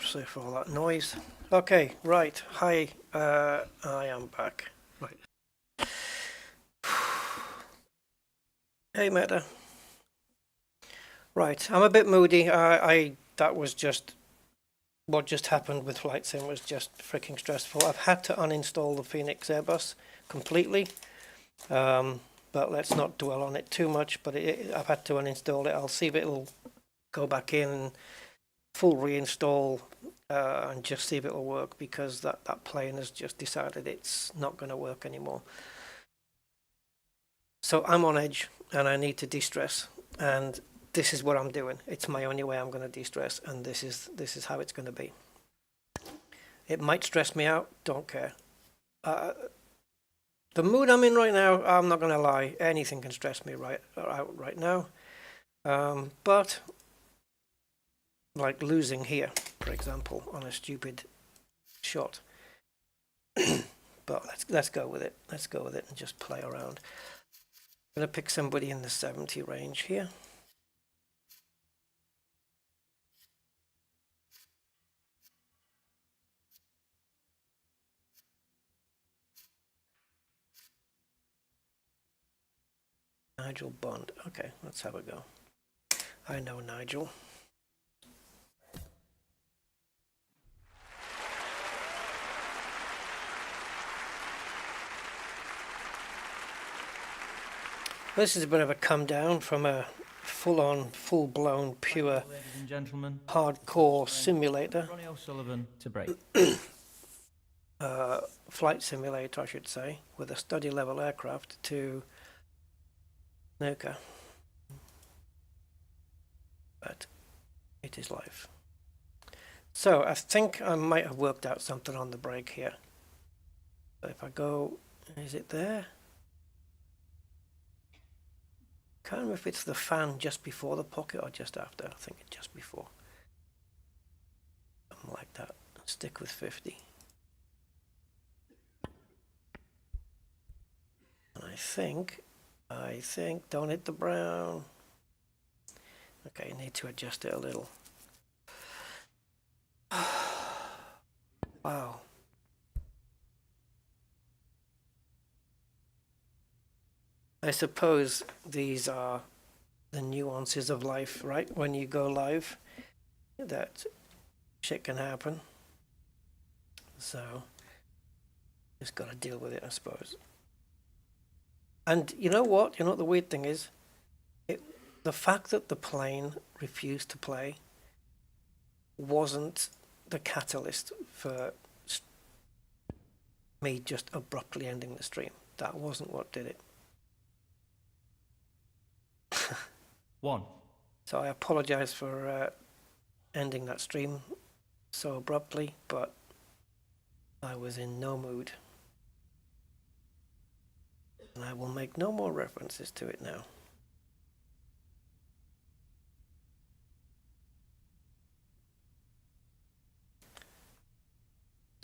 Sorry for all that noise. Okay, right. Hi, I am back. Right. Hey, Meta. Right, I'm a bit moody. That was just what just happened with Flight Sim was just freaking stressful. I've had to uninstall the Phoenix Airbus completely, but let's not dwell on it too much. But I've had to uninstall it. I'll see if it'll go back in, full reinstall, and just see if it'll work, because that plane has just decided it's not going to work anymore. So I'm on edge and I need to de-stress, and this is what I'm doing. It's my only way I'm going to de-stress, and this is how it's going to be. It might stress me out, don't care. The mood I'm in right now, I'm not going to lie, anything can stress me out right now. But like losing here, for example, on a stupid shot. But let's go with it. Let's go with it and just play around. I'm going to pick somebody in the 70 range here. Nigel Bond. Okay, let's have a go. I know Nigel. This is a bit of a come down from a full-on, full-blown, pure, hardcore simulator. Ronnie O'Sullivan to break. Flight simulator, I should say, with a study-level aircraft to Snooker. But it is life. So I think I might have worked out something on the brake here. So if I go, is it there? Can't remember if it's the fan just before the pocket or just after. I think it's just before. Something like that. Stick with 50. I think, don't hit the brown. Okay, need to adjust it a little. Wow. I suppose these are the nuances of life, right? When you go live, that shit can happen. So, just got to deal with it, I suppose. And you know what? You know what the weird thing is? The fact that the plane refused to play wasn't the catalyst for me just abruptly ending the stream. That wasn't what did it. One. So I apologize for ending that stream so abruptly, but I was in no mood. And I will make no more references to it now.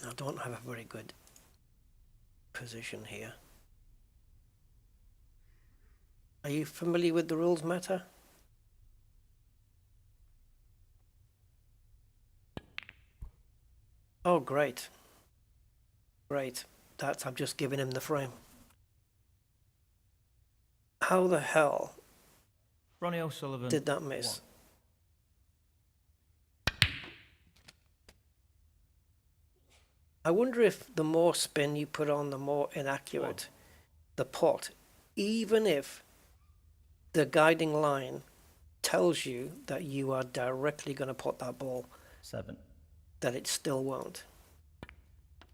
I don't have a very good position here. Are you familiar with the rules, Meta? Oh, great. Great. I'm just giving him the frame. How the hell Ronnie O'Sullivan did that miss? I wonder if the more spin you put on, the more inaccurate the pot, even if the guiding line tells you that you are directly going to put that ball, 7, that it still won't.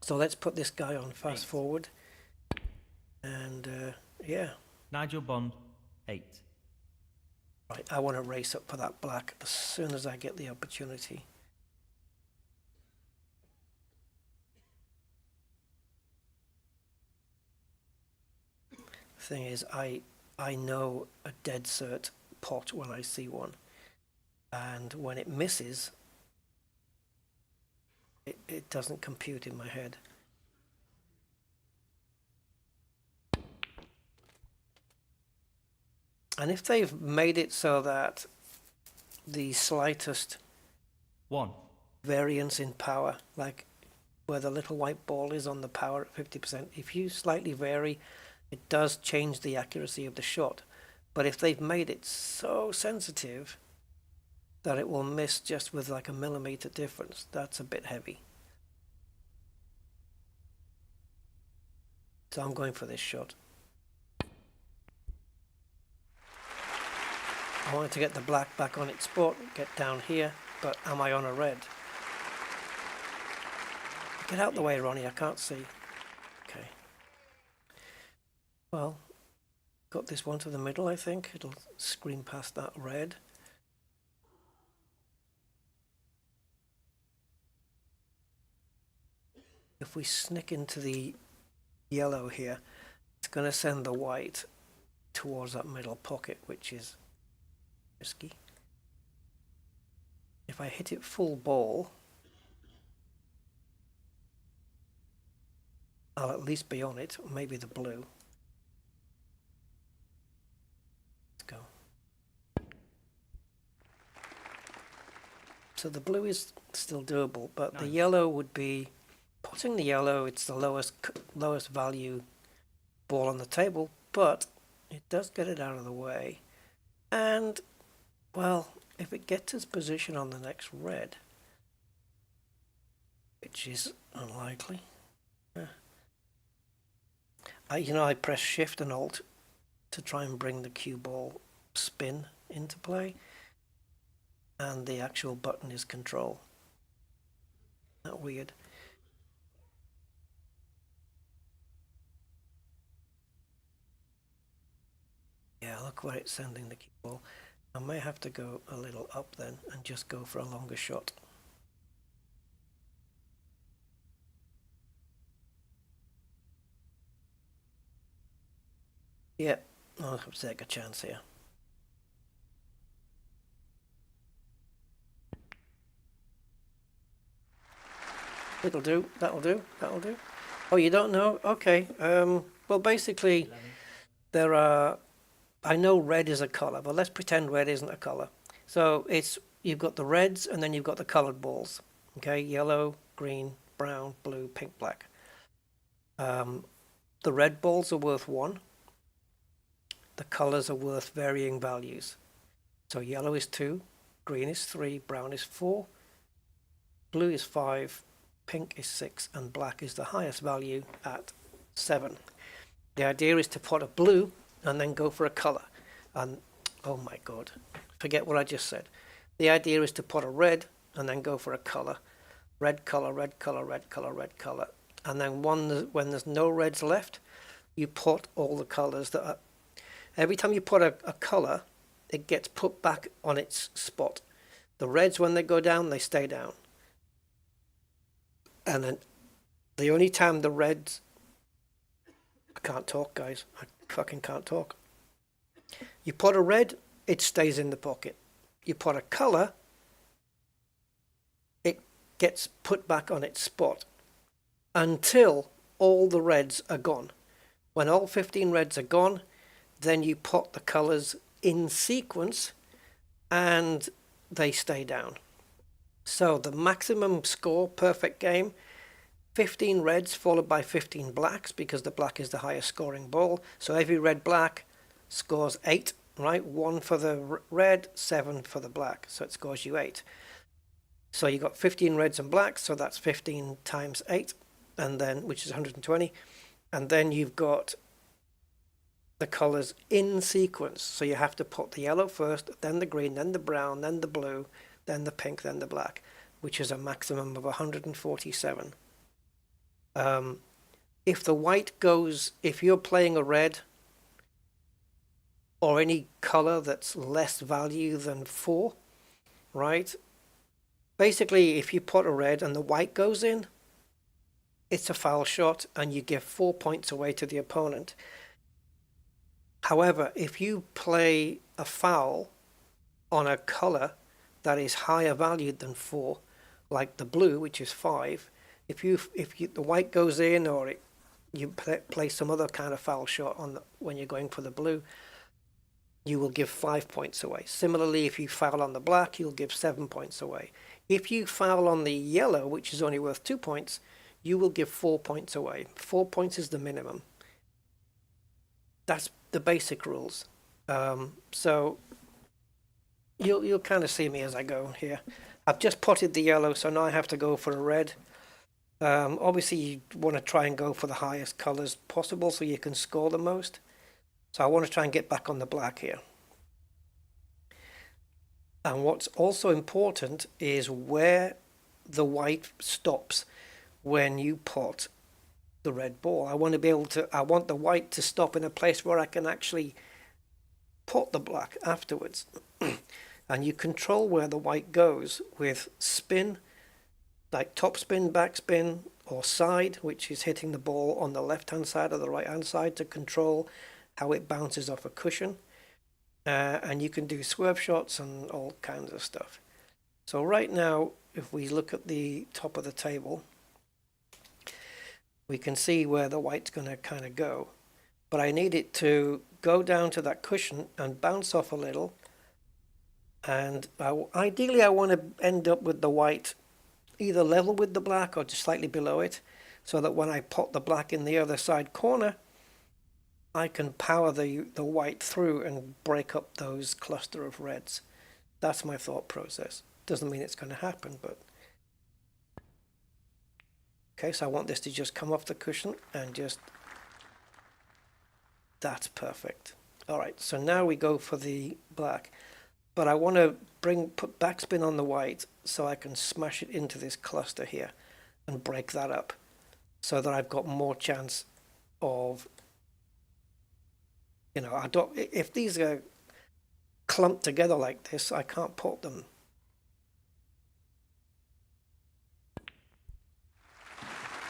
So let's put this guy on fast forward. And yeah. Nigel Bond, 8. Right, I want to race up for that black as soon as I get the opportunity. Thing is, I know a dead cert pot when I see one, and when it misses, it doesn't compute in my head. And if they've made it so that the slightest 1 variance in power, like where the little white ball is on the power at 50%. If you slightly vary, it does change the accuracy of the shot. But if they've made it so sensitive that it will miss just with like a millimeter difference, that's a bit heavy. So I'm going for this shot. I wanted to get the black back on its spot, get down here, but am I on a red? Get out the way, Ronnie, I can't see. Okay. Well, got this one to the middle, I think. It'll scream past that red. If we snick into the yellow here, it's going to send the white towards that middle pocket, which is risky. If I hit it full ball, I'll at least be on it, or maybe the blue. Let's go. So the blue is still doable, but nice. The yellow would be, potting the yellow, it's the lowest value ball on the table, but it does get it out of the way. And, well, if it gets its position on the next red, which is unlikely. I press Shift and Alt to try and bring the cue ball spin into play, and the actual button is Control. Isn't that weird? Yeah, look where it's sending the cue ball. I may have to go a little up then and just go for a longer shot. Yeah, I'll have to take a chance here. It'll do, that'll do, that'll do. Oh, you don't know? Okay. Well, basically, there are, I know red is a color, but let's pretend red isn't a color. So you've got the reds and then you've got the colored balls. Okay, yellow, green, brown, blue, pink, black. The red balls are worth 1. The colors are worth varying values. So yellow is 2, green is 3, brown is 4, blue is 5, pink is 6, and black is the highest value at 7. The idea is to put a blue and then go for a color. And oh my god, forget what I just said. The idea is to put a red and then go for a color. Red color, red color, red color, red color. And then when there's no reds left, you put all the colors that are. Every time you put a color, it gets put back on its spot. The reds, when they go down, they stay down. And then the only time the reds... I can't talk, guys. I fucking can't talk. You put a red, it stays in the pocket. You put a color, it gets put back on its spot until all the reds are gone. When all 15 reds are gone, then you put the colors in sequence and they stay down. So the maximum score, perfect game, 15 reds followed by 15 blacks, because the black is the highest scoring ball. So every red black scores 8, right? 1 for the red, 7 for the black. So it scores you 8. So you got 15 reds and blacks, so that's 15 times 8, and then, which is 120. And then you've got the colors in sequence. So you have to put the yellow first, then the green, then the brown, then the blue, then the pink, then the black, which is a maximum of 147. If the white goes, if you're playing a red or any color that's less value than 4, right? Basically, if you put a red and the white goes in, it's a foul shot and you give 4 points away to the opponent. However, if you play a foul on a color that is higher valued than 4, like the blue, which is 5, if the white goes in, or you play some other kind of foul shot when you're going for the blue, you will give 5 points away. Similarly, if you foul on the black, you'll give 7 points away. If you foul on the yellow, which is only worth 2 points, you will give 4 points away. 4 points is the minimum. That's the basic rules. So you'll kind of see me as I go here. I've just potted the yellow, so now I have to go for a red. Obviously, you want to try and go for the highest colors possible so you can score the most. So I want to try and get back on the black here. And what's also important is where the white stops when you pot the red ball. I want the white to stop in a place where I can actually pot the black afterwards. And you control where the white goes with spin, like top spin, back spin, or side, which is hitting the ball on the left-hand side or the right-hand side to control how it bounces off a cushion. And you can do swerve shots and all kinds of stuff. So right now, if we look at the top of the table, we can see where the white's going to kind of go. But I need it to go down to that cushion and bounce off a little. And ideally, I want to end up with the white either level with the black or just slightly below it, so that when I pot the black in the other side corner, I can power the white through and break up those cluster of reds. That's my thought process. Doesn't mean it's going to happen, but... Okay, so I want this to just come off the cushion and just... That's perfect. All right, so now we go for the black. But I want to put backspin on the white so I can smash it into this cluster here and break that up so that I've got more chance of... You know, if these are clumped together like this, I can't pot them.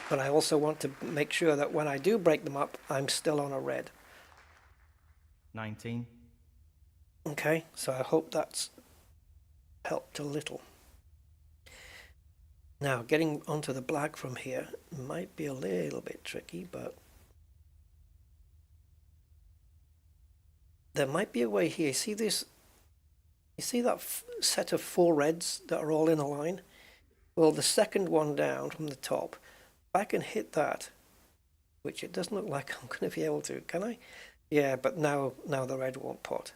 But I also want to make sure that when I do break them up, I'm still on a red. 19. Okay, so I hope that's helped a little. Now, getting onto the black from here might be a little bit tricky, but there might be a way here. See this? You see that set of 4 reds that are all in a line? Well, the second one down from the top, if I can hit that, which it doesn't look like I'm going to be able to, can I? Yeah, but now the red won't pot.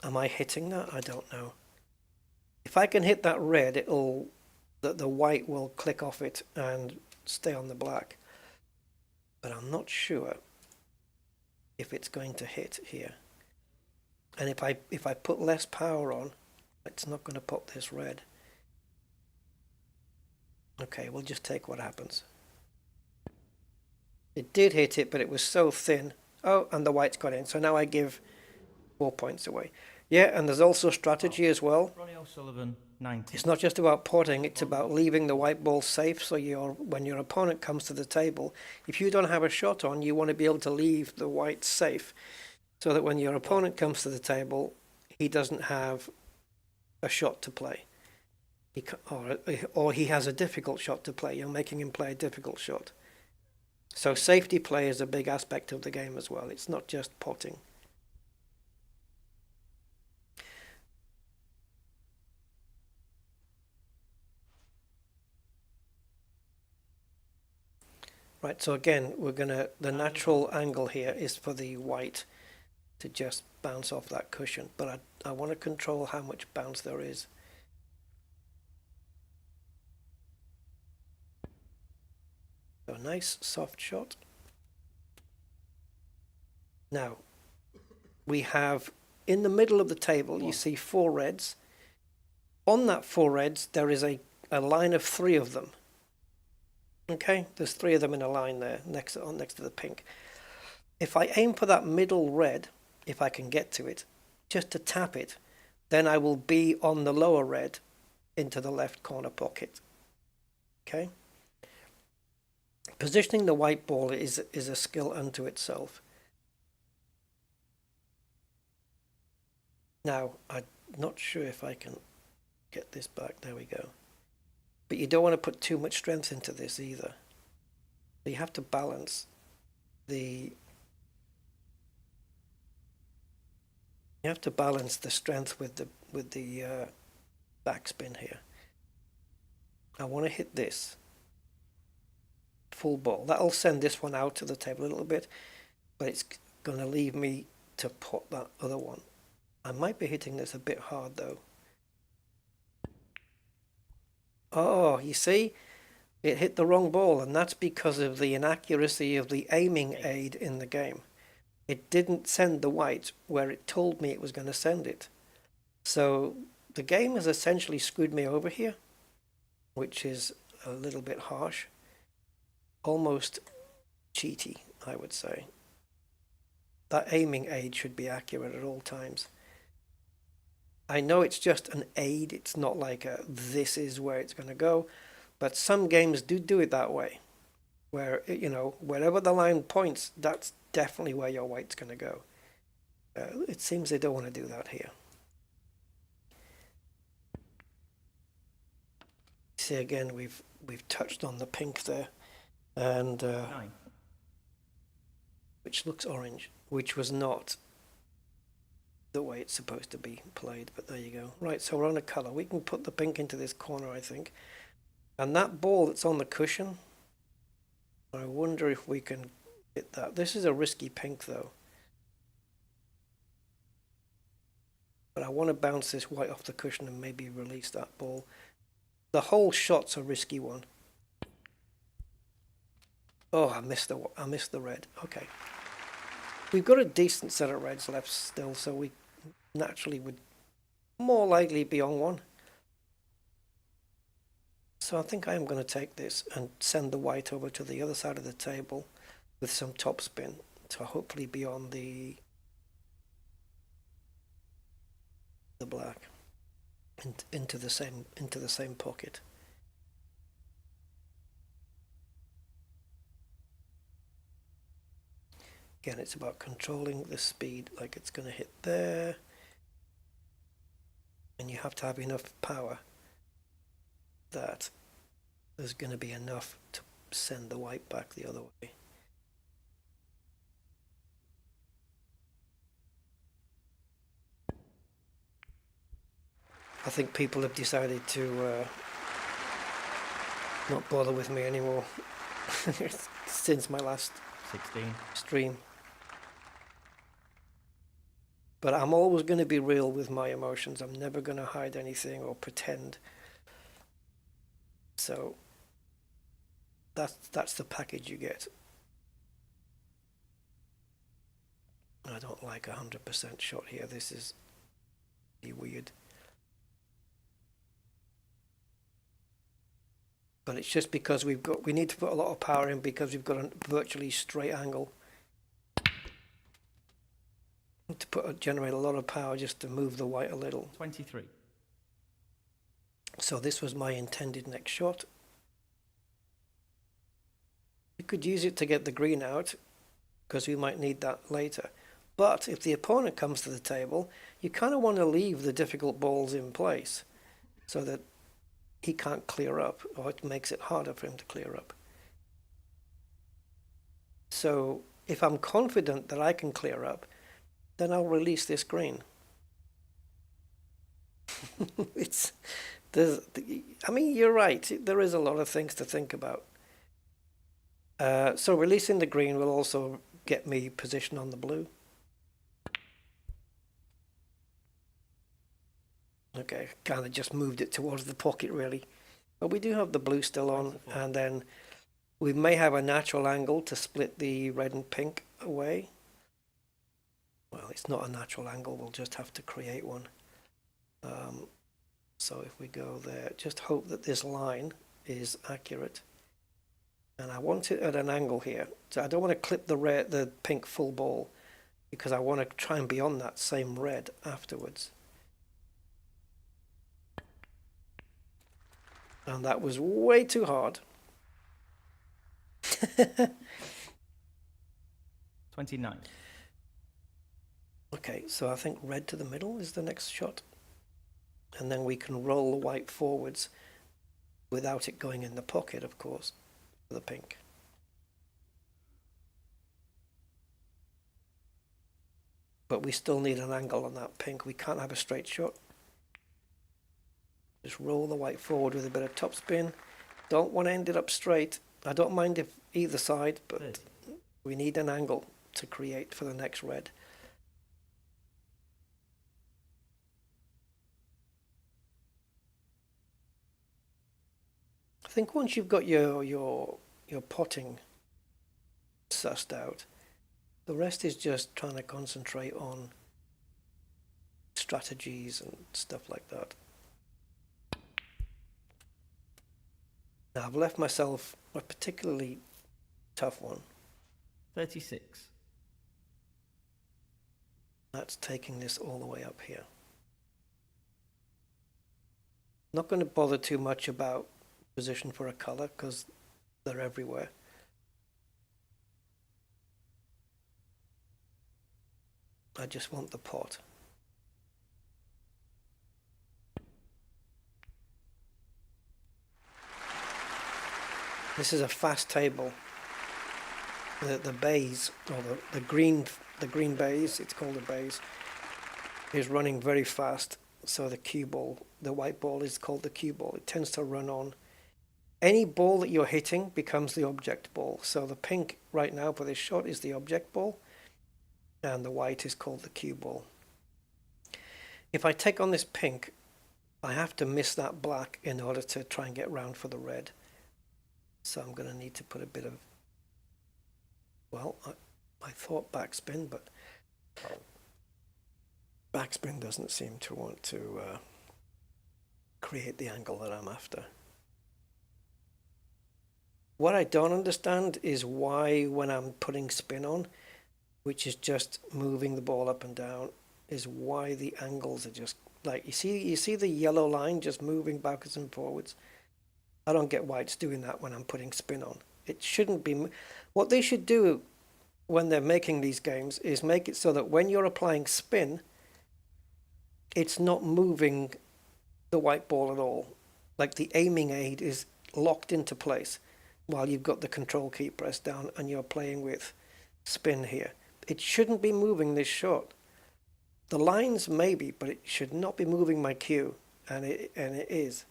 Am I hitting that? I don't know. If I can hit that red, the white will click off it and stay on the black. But I'm not sure if it's going to hit here. And if I put less power on, it's not going to pop this red. Okay, we'll just take what happens. It did hit it, but it was so thin. Oh, and the white's got in. So now I give 4 points away. Yeah, and there's also strategy as well. Ronnie O'Sullivan, 90. It's not just about potting, it's about leaving the white ball safe, so when your opponent comes to the table, if you don't have a shot on, you want to be able to leave the white safe, so that when your opponent comes to the table, he doesn't have a shot to play. Or he has a difficult shot to play. You're making him play a difficult shot. So safety play is a big aspect of the game as well. It's not just potting. Right, so again, the natural angle here is for the white to just bounce off that cushion, but I want to control how much bounce there is. So nice soft shot. Now, we have in the middle of the table, you see 4 reds. On that 4 reds, there is a line of 3 of them. Okay, there's 3 of them in a line there, next to the pink. If I aim for that middle red, if I can get to it, just to tap it, then I will be on the lower red into the left corner pocket. Okay? Positioning the white ball is a skill unto itself. Now, I'm not sure if I can get this back. There we go. But you don't want to put too much strength into this either. So you have to balance the strength with with the backspin here. I want to hit this full ball. That'll send this one out to the table a little bit, but it's going to leave me to put that other one. I might be hitting this a bit hard though. Oh, you see? It hit the wrong ball, and that's because of the inaccuracy of the aiming aid in the game. It didn't send the white where it told me it was going to send it. So the game has essentially screwed me over here, which is a little bit harsh. Almost cheaty, I would say. That aiming aid should be accurate at all times. I know it's just an aid, it's not like a this is where it's going to go, but some games do it that way, where, you know, wherever the line points, that's definitely where your white's going to go. It seems they don't want to do that here. See, again, we've touched on the pink there, and 9. which looks orange, which was not the way it's supposed to be played, but there you go. Right, so we're on a color. We can put the pink into this corner, I think. And that ball that's on the cushion, I wonder if we can hit that. This is a risky pink though. But I want to bounce this white off the cushion and maybe release that ball. The whole shot's a risky one. Oh, I missed the red. Okay. We've got a decent set of reds left still, so we naturally would more likely be on one. So I think I am going to take this and send the white over to the other side of the table with some topspin to hopefully be on the black and into the same pocket. Again, it's about controlling the speed, like it's going to hit there, and you have to have enough power that there's going to be enough to send the white back the other way. I think people have decided to not bother with me anymore since my last 16. stream. But I'm always going to be real with my emotions. I'm never going to hide anything or pretend. So that's the package you get. I don't like 100% shot here. This is really weird. But it's just because we need to put a lot of power in because we've got a virtually straight angle. To generate a lot of power just to move the white a little. 23. So this was my intended next shot. You could use it to get the green out because we might need that later. But if the opponent comes to the table, you kind of want to leave the difficult balls in place so that he can't clear up, or it makes it harder for him to clear up. So if I'm confident that I can clear up, then I'll release this green. I mean, you're right. There is a lot of things to think about. So releasing the green will also get me position on the blue. Okay, kind of just moved it towards the pocket really. But we do have the blue still on, and then we may have a natural angle to split the red and pink away. Well, it's not a natural angle, we'll just have to create one. So if we go there, just hope that this line is accurate. And I want it at an angle here. So I don't want to clip the pink full ball because I want to try and be on that same red afterwards. And that was way too hard. 29. Okay, so I think red to the middle is the next shot. And then we can roll the white forwards without it going in the pocket, of course, for the pink. But we still need an angle on that pink. We can't have a straight shot. Just roll the white forward with a bit of topspin. Don't want to end it up straight. I don't mind if either side, but 30. we need an angle to create for the next red. I think once you've got your potting sussed out, the rest is just trying to concentrate on strategies and stuff like that. Now I've left myself a particularly tough one. 36. That's taking this all the way up here. Not going to bother too much about position for a color because they're everywhere. I just want the pot. This is a fast table. The base, or the green base, it's called a base, is running very fast. So the cue ball, the white ball is called the cue ball. It tends to run on. Any ball that you're hitting becomes the object ball. So the pink right now for this shot is the object ball, and the white is called the cue ball. If I take on this pink, I have to miss that black in order to try and get round for the red. So I'm going to need to put a bit of, well, I thought backspin, but backspin doesn't seem to want to create the angle that I'm after. What I don't understand is why when I'm putting spin on, which is just moving the ball up and down, is why the angles are just like, you see the yellow line just moving backwards and forwards. I don't get why it's doing that when I'm putting spin on. It shouldn't be. What they should do when they're making these games is make it so that when you're applying spin, it's not moving the white ball at all. Like the aiming aid is locked into place while you've got the control key pressed down and you're playing with spin here. It shouldn't be moving this shot. The lines maybe, but it should not be moving my cue, and it is.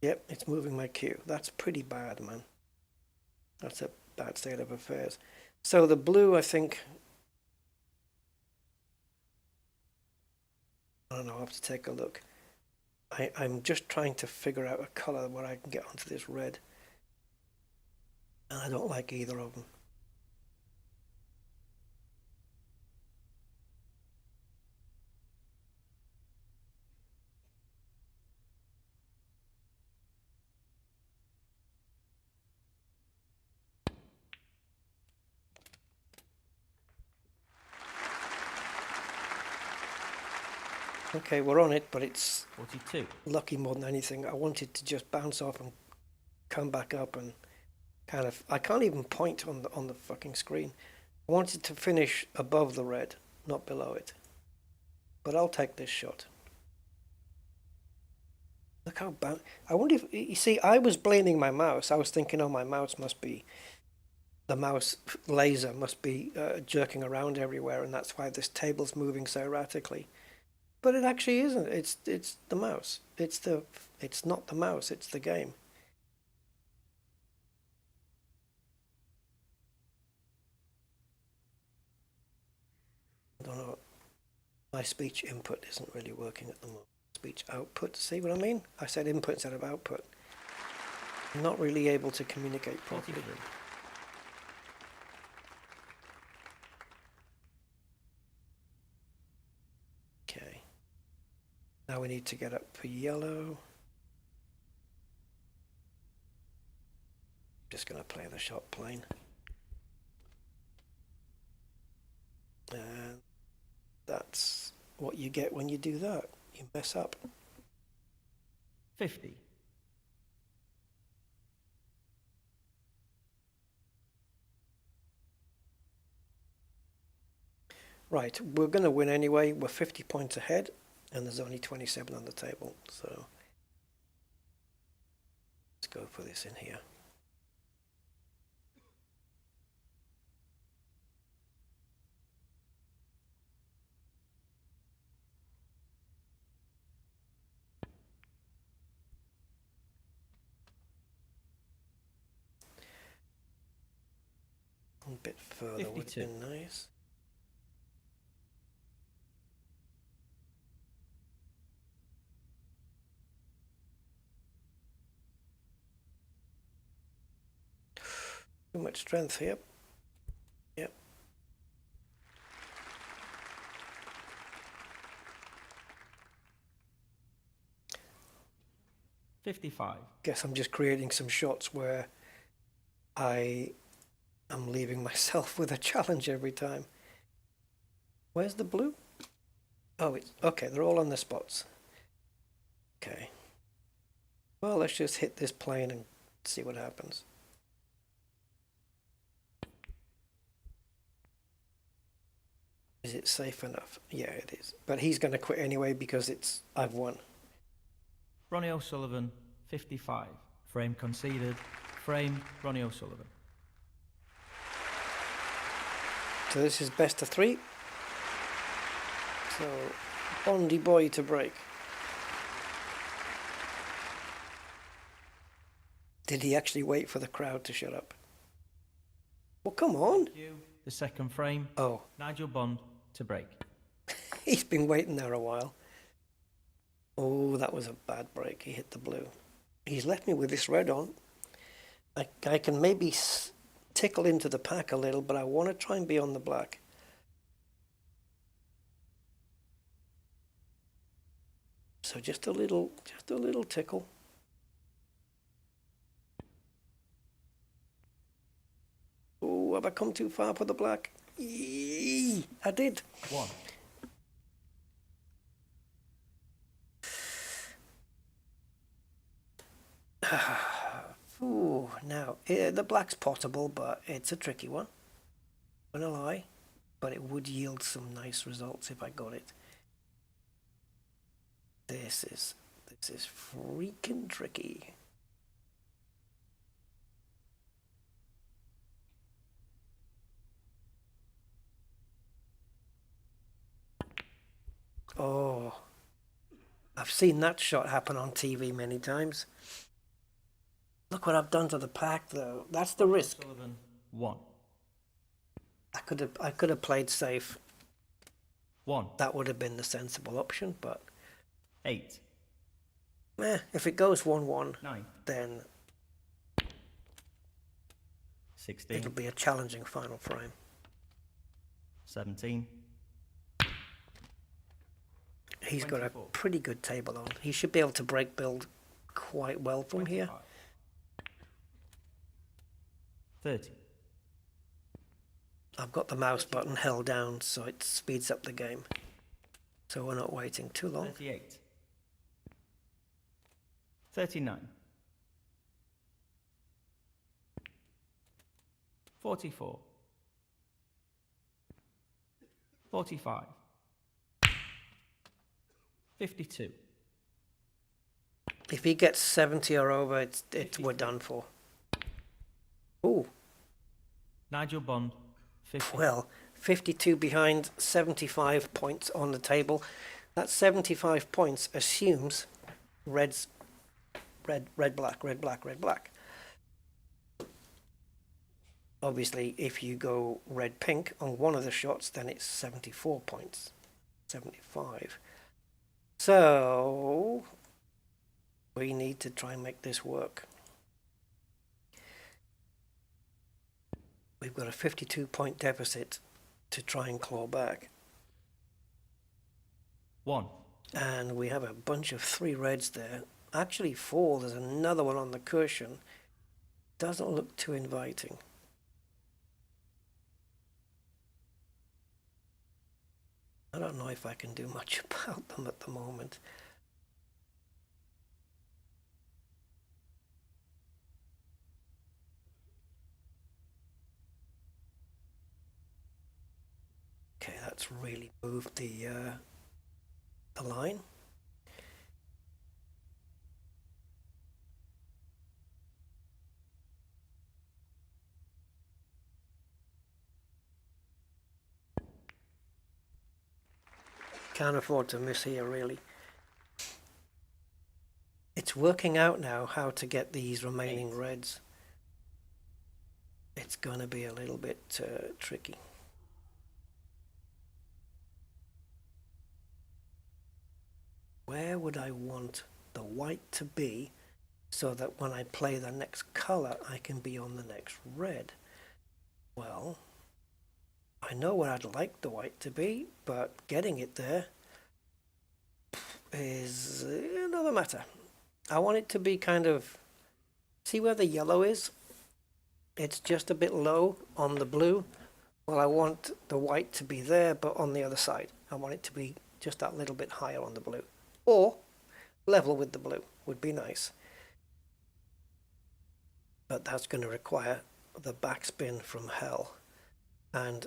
Yep, it's moving my cue. That's pretty bad, man. That's a bad state of affairs. So the blue, I think, I don't know, I'll have to take a look. I'm just trying to figure out a color where I can get onto this red. And I don't like either of them. Okay, we're on it, but it's 42. lucky more than anything. I wanted to just bounce off and come back up and kind of, I can't even point on the fucking screen. I wanted to finish above the red, not below it. But I'll take this shot. Look how bad. I wonder if, you see, I was blaming my mouse. I was thinking, oh, my mouse must be, the mouse laser must be jerking around everywhere, and that's why this table's moving so erratically. But it actually isn't. It's the mouse. It's not the mouse. It's the game. I don't know. My speech input isn't really working at the moment. Speech output. See what I mean? I said input instead of output. I'm not really able to communicate properly. 43. Okay. Now we need to get up for yellow. Just going to play the shot plain. And that's what you get when you do that. You mess up. 50. Right, we're going to win anyway. We're 50 points ahead, and there's only 27 on the table. So let's go for this in here. bit further would have 52. been nice. Too much strength here. Yep. $55. Guess I'm just creating some shots where I am leaving myself with a challenge every time. Where's the blue? Oh, it's okay. They're all on the spots. Okay. Well, let's just hit this plane and see what happens. Is it safe enough? Yeah, it is. But he's going to quit anyway because I've won. Ronnie O'Sullivan, 55. Frame conceded. Frame, Ronnie O'Sullivan. So this is best of 3. So, Bondy boy to break. Did he actually wait for the crowd to shut up? Well, come on. Thank you. The second frame, Oh, Nigel Bond to break. he's been waiting there a while. Oh, that was a bad break. He hit the blue. He's left me with this red on. I can maybe tickle into the pack a little, but I want to try and be on the black. So just a little tickle. Oh, have I come too far for the black? Eee, I did. 1. Ooh, now, the black's potable, but it's a tricky one. I'm gonna lie, but it would yield some nice results if I got it. This is freaking tricky. Oh, I've seen that shot happen on TV many times. Look what I've done to the pack, though. That's the risk. O'Sullivan, 1. I could have played safe. 1. That would have been the sensible option, but 8. if it goes 1-1, 9. then 16. it'll be a challenging final frame. 17. He's got a 24. pretty good table on. He should be able to break build quite well from 25. here. 30. I've got the mouse button held down so it speeds up the game. So we're not waiting too long. 38. 39. 44. 45. 52. If he gets 70 or over, we're done for. Ooh, Nigel Bond, 50. well, 52 behind, 75 points on the table. That 75 points assumes red, black, red, black, red, black. Obviously, if you go red, pink on one of the shots, then it's 74 points, 75. So we need to try and make this work. We've got a 52-point deficit to try and claw back. 1. And we have a bunch of 3 reds there. Actually 4, there's another one on the cushion. Doesn't look too inviting. I don't know if I can do much about them at the moment. Okay, that's really moved the line. Can't afford to miss here, really. It's working out now how to get these remaining reds. It's going to be a little bit tricky. Where would I want the white to be so that when I play the next color, I can be on the next red? Well, I know where I'd like the white to be, but getting it there is another matter. I want it to be kind of, see where the yellow is? It's just a bit low on the blue. Well, I want the white to be there, but on the other side. I want it to be just that little bit higher on the blue. Or level with the blue would be nice. But that's going to require the backspin from hell. And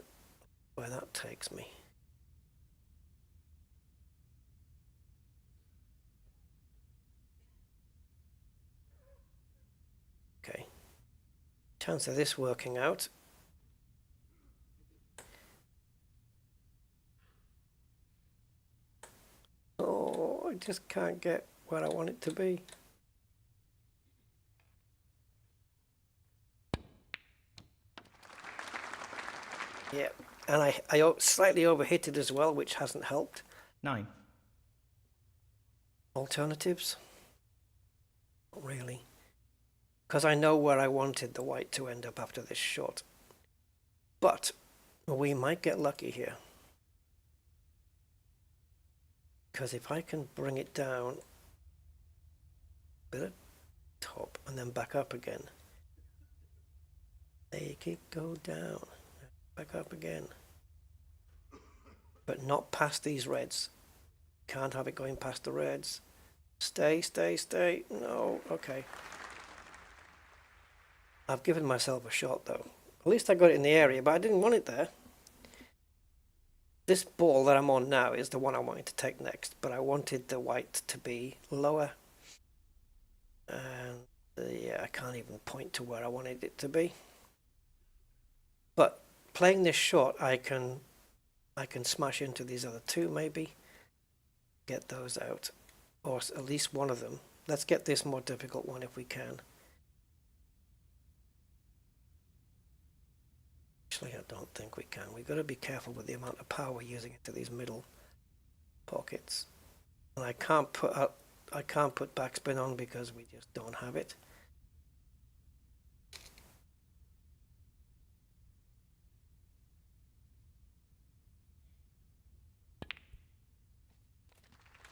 where that takes me. Okay. Chance of this working out. Oh, I just can't get where I want it to be. Yeah, and I slightly overhit it as well, which hasn't helped. 9. Alternatives? Not really. Because I know where I wanted the white to end up after this shot. But we might get lucky here. Because if I can bring it down, bit of top, and then back up again. Make it go down. Back up again. But not past these reds. Can't have it going past the reds. Stay, stay, stay. No, okay. I've given myself a shot though. At least I got it in the area, but I didn't want it there. This ball that I'm on now is the one I wanted to take next, but I wanted the white to be lower. And yeah, I can't even point to where I wanted it to be. But playing this shot, I can smash into these other two maybe. Get those out. Or at least one of them. Let's get this more difficult one if we can. Actually, I don't think we can. We've got to be careful with the amount of power we're using into these middle pockets. And I can't put backspin on because we just don't have it.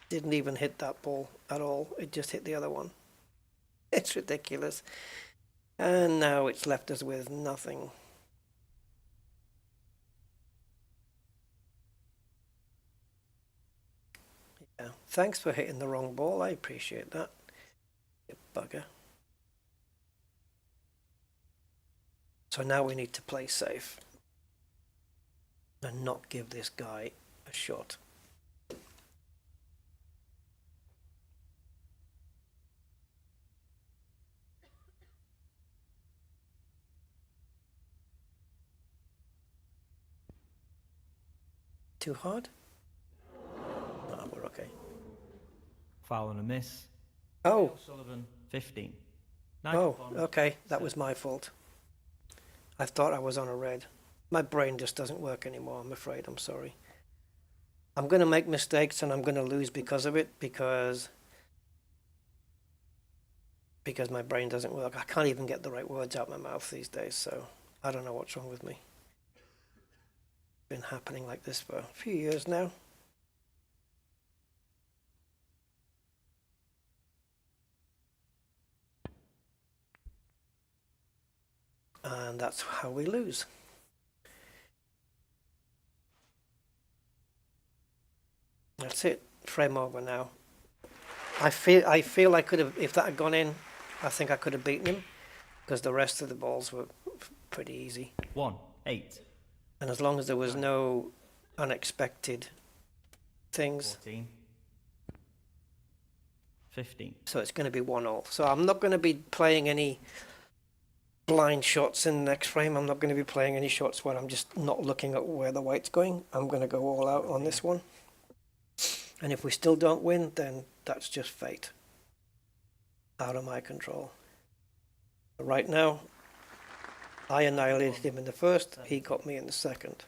Didn't even hit that ball at all. It just hit the other one. It's ridiculous. And now it's left us with nothing. Yeah. Thanks for hitting the wrong ball. I appreciate that. You bugger. So now we need to play safe. And not give this guy a shot. Too hard? Oh, we're okay. Foul and a miss. Oh. Sullivan, 15. Oh, okay. That was my fault. I thought I was on a red. My brain just doesn't work anymore, I'm afraid. I'm sorry. I'm going to make mistakes and I'm going to lose because of it, because my brain doesn't work. I can't even get the right words out of my mouth these days, so I don't know what's wrong with me. Been happening like this for a few years now. And that's how we lose. That's it. Frame over now. I feel I could have, if that had gone in, I think I could have beaten him, because the rest of the balls were pretty easy. 1, 8. And as long as there was no unexpected things. 14. 15. So it's going to be 1-all. So I'm not going to be playing any blind shots in the next frame. I'm not going to be playing any shots where I'm just not looking at where the white's going. I'm going to go all out on this one. And if we still don't win, then that's just fate. Out of my control. But right now, I annihilated him in the first, he got me in the second.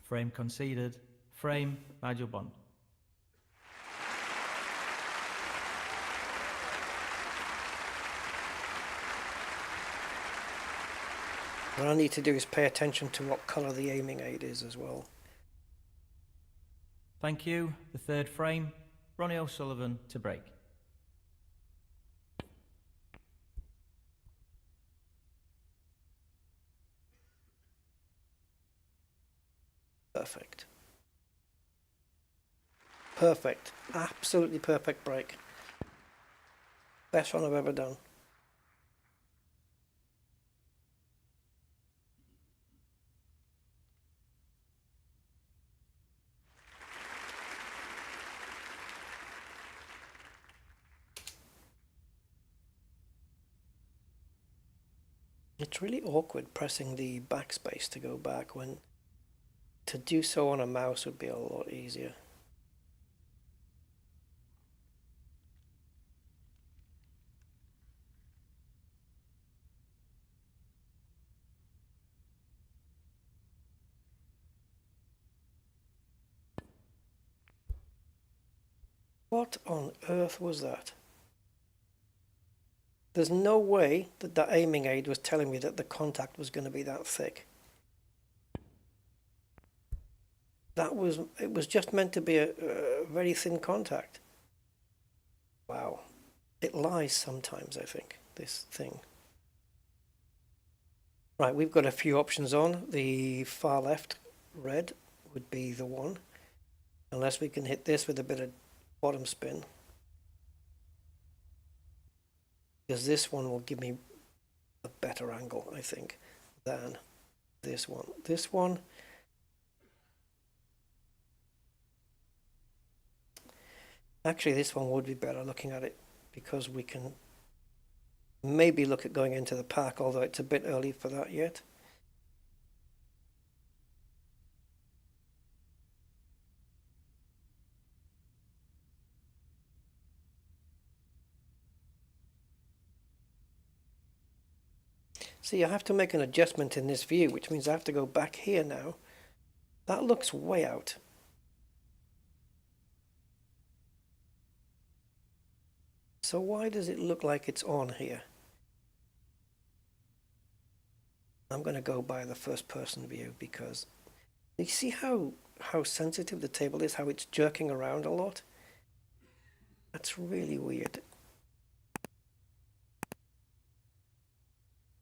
Frame conceded. Frame, Nigel Bond. What I need to do is pay attention to what colour the aiming aid is as well. Thank you. The third frame, Ronnie O'Sullivan to break. Perfect. Perfect. Absolutely perfect break. Best one I've ever done. It's really awkward pressing the backspace to go back when to do so on a mouse would be a lot easier. What on earth was that? There's no way that that aiming aid was telling me that the contact was going to be that thick. It was just meant to be a very thin contact. Wow. It lies sometimes, I think, this thing. Right, we've got a few options on. The far left red would be the one. Unless we can hit this with a bit of bottom spin. Because this one will give me a better angle, I think, than this one. This one, actually this one would be better looking at it, because we can maybe look at going into the pack, although it's a bit early for that yet. See, I have to make an adjustment in this view, which means I have to go back here now. That looks way out. So why does it look like it's on here? I'm going to go by the first person view, because you see how sensitive the table is, how it's jerking around a lot? That's really weird.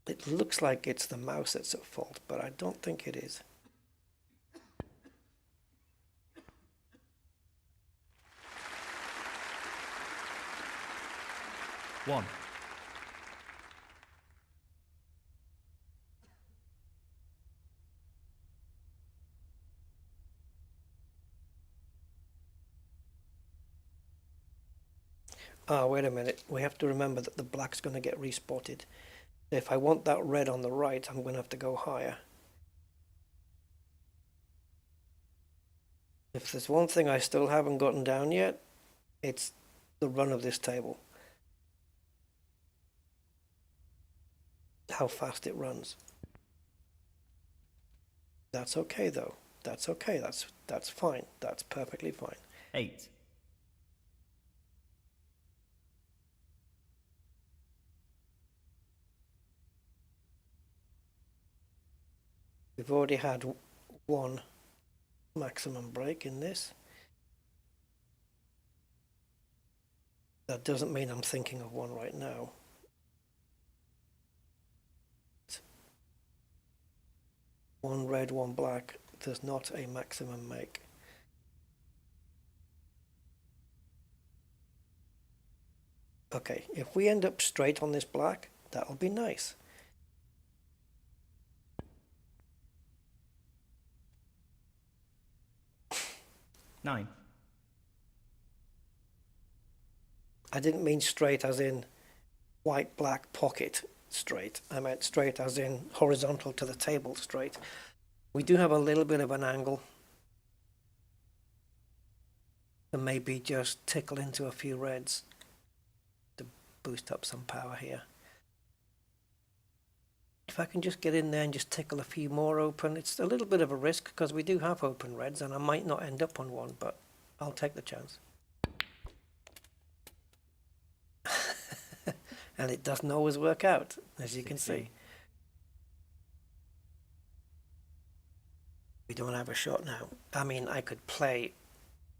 It looks like it's the mouse that's at fault, but I don't think it is. One. Ah, wait a minute. We have to remember that the black's going to get respotted. If I want that red on the right, I'm going to have to go higher. If there's one thing I still haven't gotten down yet, it's the run of this table. How fast it runs. That's okay though. That's okay. That's fine. That's perfectly fine. 8. We've already had one maximum break in this. That doesn't mean I'm thinking of one right now. One red, one black does not a maximum make. Okay, if we end up straight on this black, that'll be nice. Nine. I didn't mean straight as in white, black, pocket straight. I meant straight as in horizontal to the table straight. We do have a little bit of an angle. And maybe just tickle into a few reds to boost up some power here. If I can just get in there and just tickle a few more open, it's a little bit of a risk because we do have open reds and I might not end up on one, but I'll take the chance. And it doesn't always work out, as you can see. We don't have a shot now. I mean, I could play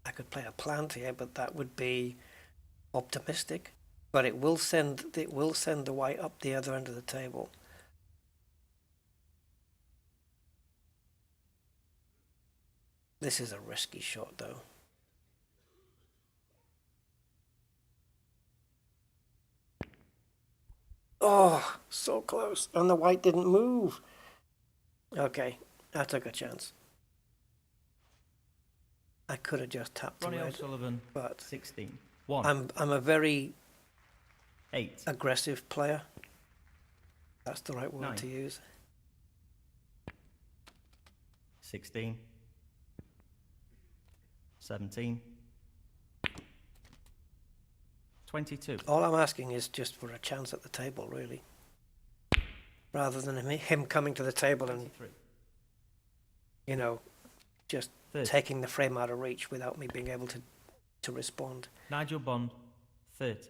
a plant here, but that would be optimistic. But it will send the white up the other end of the table. This is a risky shot, though. Oh, so close. And the white didn't move. Okay, I took a chance. I could have just tapped the Ronnie red, O'Sullivan, but 16. 1. I'm a very 8. aggressive player. That's the right word 9. to use. 16. 17. 22. All I'm asking is just for a chance at the table, really. Rather than him coming to the table and, 23. you know, just 30. taking the frame out of reach without me being able to respond. Nigel Bond, 30.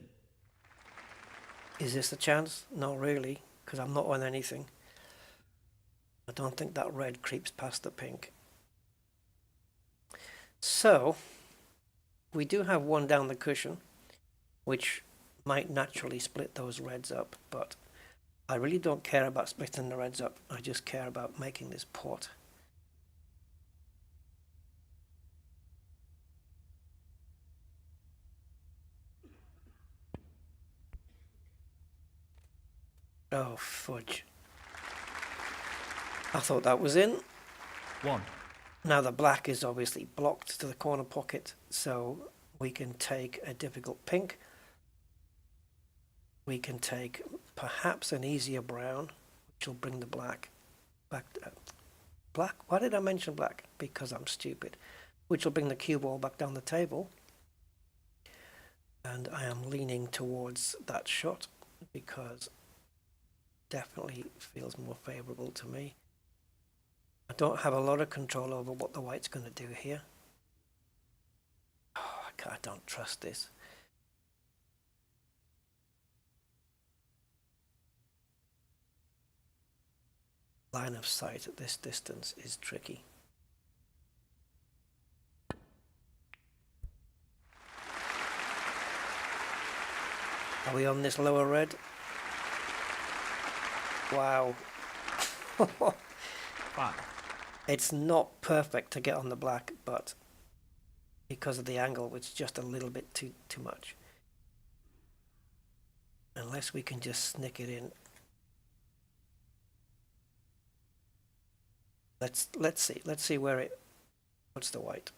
Is this a chance? Not really, because I'm not on anything. I don't think that red creeps past the pink. So, we do have one down the cushion, which might naturally split those reds up, but I really don't care about splitting the reds up. I just care about making this pot. Oh, fudge. I thought that was in. 1. Now the black is obviously blocked to the corner pocket, so we can take a difficult pink. We can take perhaps an easier brown, which will bring the black back. Black? Why did I mention black? Because I'm stupid. Which will bring the cue ball back down the table. And I am leaning towards that shot because definitely feels more favorable to me. I don't have a lot of control over what the white's going to do here. Oh, I don't trust this. Line of sight at this distance is tricky. Are we on this lower red? Wow. 5. It's not perfect to get on the black, but because of the angle, it's just a little bit too much. Unless we can just snick it in. Let's see where it puts the white.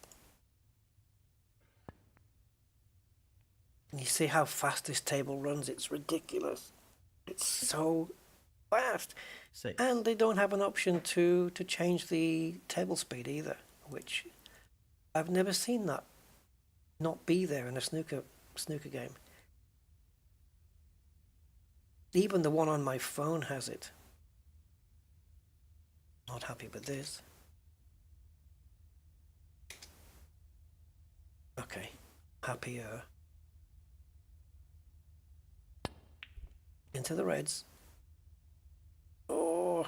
And you see how fast this table runs? It's ridiculous. It's so fast. 6. And they don't have an option to change the table speed either, which I've never seen that not be there in a snooker game. Even the one on my phone has it. Not happy with this. Okay, happier. Into the reds. Oh.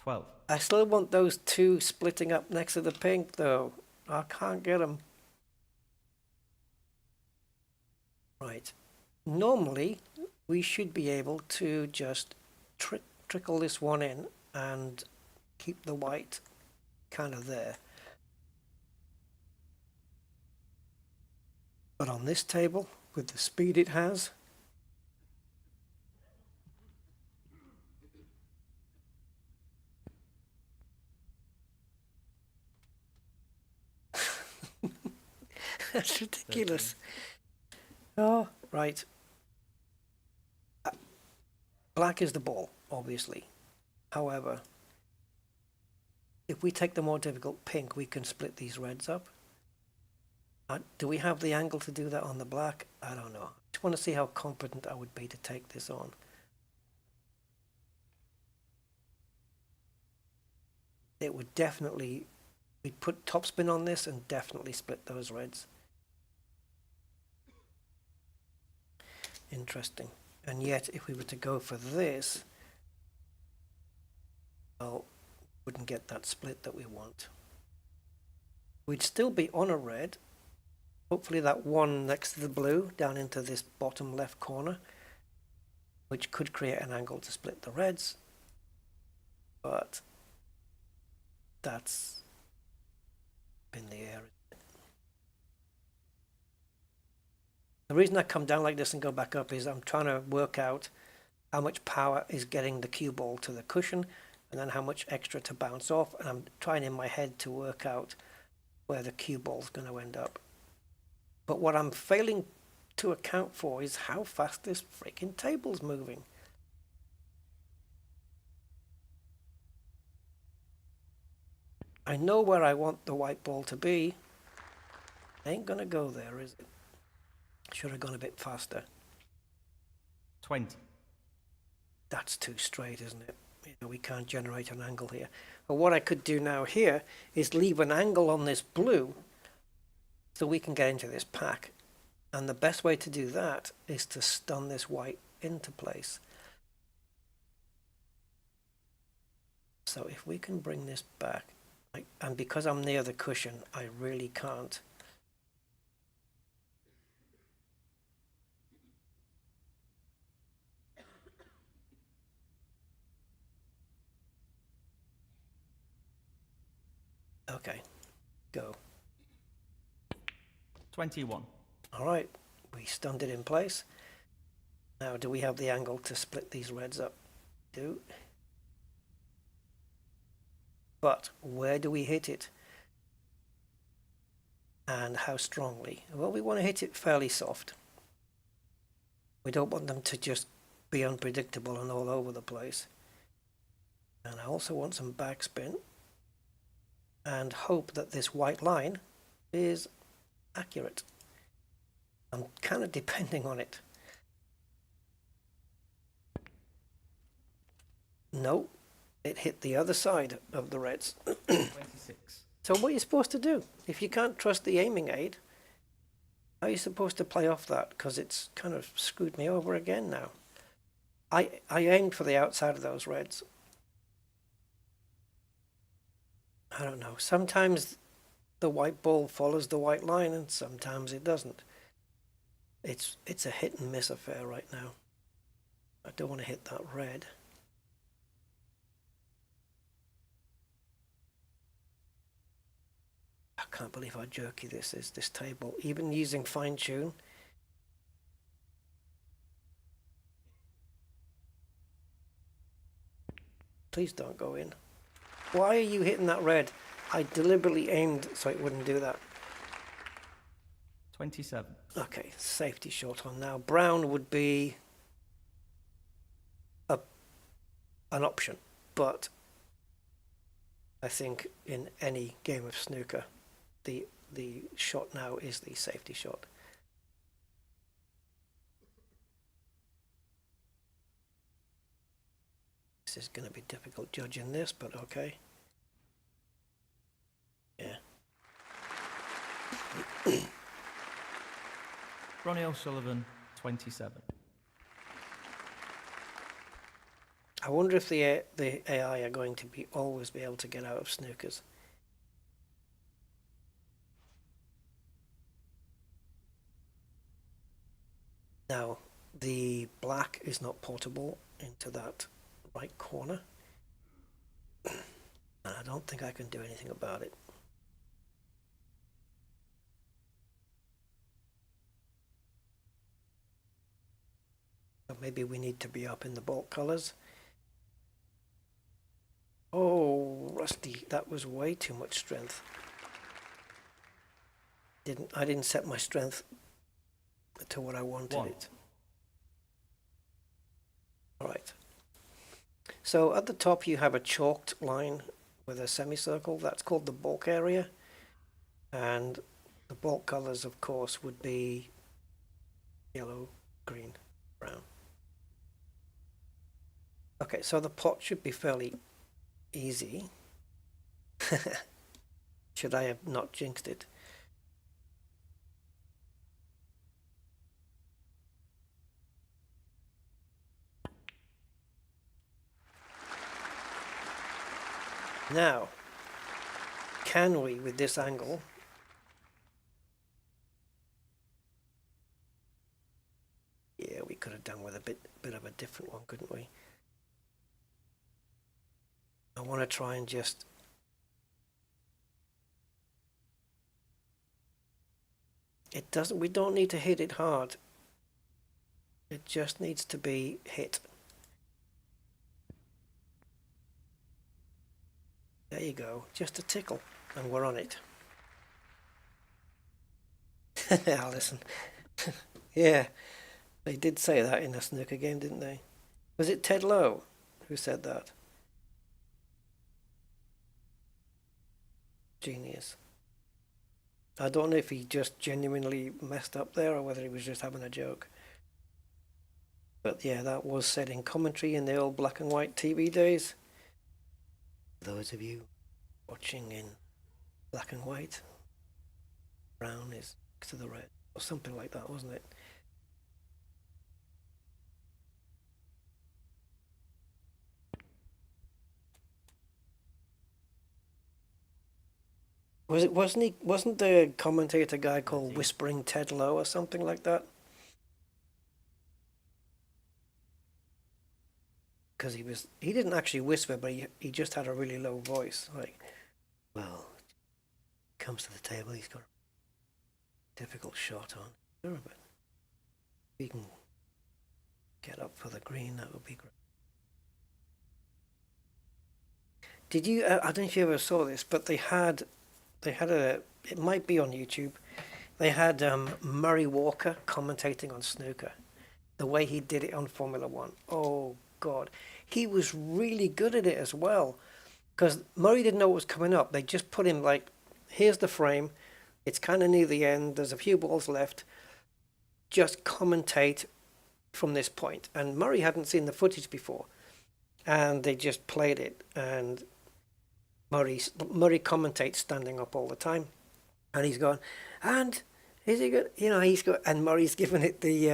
12. I still want those two splitting up next to the pink, though. I can't get them. Right. Normally, we should be able to just trickle this one in and keep the white kind of there. But on this table, with the speed it has, that's ridiculous. 13. Oh, right. Black is the ball, obviously. However, if we take the more difficult pink, we can split these reds up. Do we have the angle to do that on the black? I don't know. I just want to see how confident I would be to take this on. it would definitely, we'd put topspin on this and definitely split those reds. Interesting. And yet, if we were to go for this, well, wouldn't get that split that we want. We'd still be on a red. Hopefully that one next to the blue down into this bottom left corner, which could create an angle to split the reds. But that's in the air. The reason I come down like this and go back up is I'm trying to work out how much power is getting the cue ball to the cushion and then how much extra to bounce off, and I'm trying in my head to work out where the cue ball's going to end up. But what I'm failing to account for is how fast this freaking table's moving. I know where I want the white ball to be. Ain't gonna go there, is it? Should have gone a bit faster. 20. That's too straight, isn't it? You know, we can't generate an angle here. But what I could do now here is leave an angle on this blue so we can get into this pack. And the best way to do that is to stun this white into place. So if we can bring this back, and because I'm near the cushion, I really can't. Okay, go. 21. All right, we stunned it in place. Now, do we have the angle to split these reds up? Do. But where do we hit it? And how strongly? Well, we want to hit it fairly soft. We don't want them to just be unpredictable and all over the place. And I also want some backspin and hope that this white line is accurate. I'm kind of depending on it. No, it hit the other side of the reds. 26. So what are you supposed to do? If you can't trust the aiming aid, how are you supposed to play off that? Because it's kind of screwed me over again now. I aimed for the outside of those reds. I don't know. Sometimes the white ball follows the white line and sometimes it doesn't. It's a hit and miss affair right now. I don't want to hit that red. I can't believe how jerky this is, this table. Even using fine tune. Please don't go in. Why are you hitting that red? I deliberately aimed so it wouldn't do that. 27. Okay, safety shot on now. Brown would be an option, but I think in any game of snooker, the shot now is the safety shot. This is going to be difficult judging this, but okay. Yeah. Ronnie O'Sullivan, 27. I wonder if the AI are going to always be able to get out of snookers. Now, the black is not portable into that right corner. And I don't think I can do anything about it. So maybe we need to be up in the bulk colors. Oh, Rusty, that was way too much strength. I didn't set my strength to what I wanted it. All right. So at the top you have a chalked line with a semicircle. That's called the bulk area. And the bulk colors, of course, would be yellow, green, brown. Okay, so the plot should be fairly easy. Should I have not jinxed it? Now, can we, with this angle, yeah, we could have done with a bit of a different one, couldn't we? I want to try and just we don't need to hit it hard. It just needs to be hit. There you go, just a tickle, and we're on it. Alison. Yeah, they did say that in a snooker game, didn't they? Was it Ted Lowe who said that? Genius. I don't know if he just genuinely messed up there or whether he was just having a joke. But yeah, that was said in commentary in the old black and white TV days. Those of you watching in black and white, brown is to the red, or something like that, wasn't it? Wasn't the commentator guy called Whispering Ted Lowe or something like that? Because he didn't actually whisper, but he just had a really low voice. Like, well, comes to the table, he's got a difficult shot on. Sure, but if he can get up for the green, that would be great. Did you? I don't know if you ever saw this, but they had it might be on YouTube. They had Murray Walker commentating on snooker. The way he did it on Formula One. Oh God, he was really good at it as well. Because Murray didn't know what was coming up. They just put him like, here's the frame. It's kind of near the end. There's a few balls left. Just commentate from this point. And Murray hadn't seen the footage before, and they just played it. And Murray commentates standing up all the time, and he's going, and is he good? You know, he's got, and Murray's giving it the,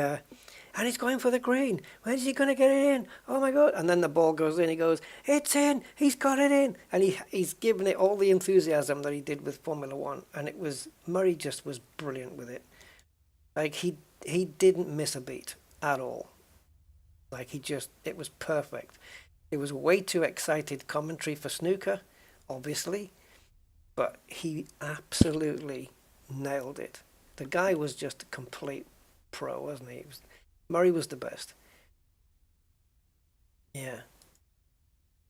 and he's going for the green. When's he going to get it in? Oh my God! And then the ball goes in. He goes, it's in. He's got it in, and he's given it all the enthusiasm that he did with Formula One, and it was Murray just was brilliant with it. Like he didn't miss a beat at all. Like it was perfect. It was way too excited commentary for snooker, obviously, but he absolutely nailed it. The guy was just a complete pro, wasn't he? Murray was the best. Yeah.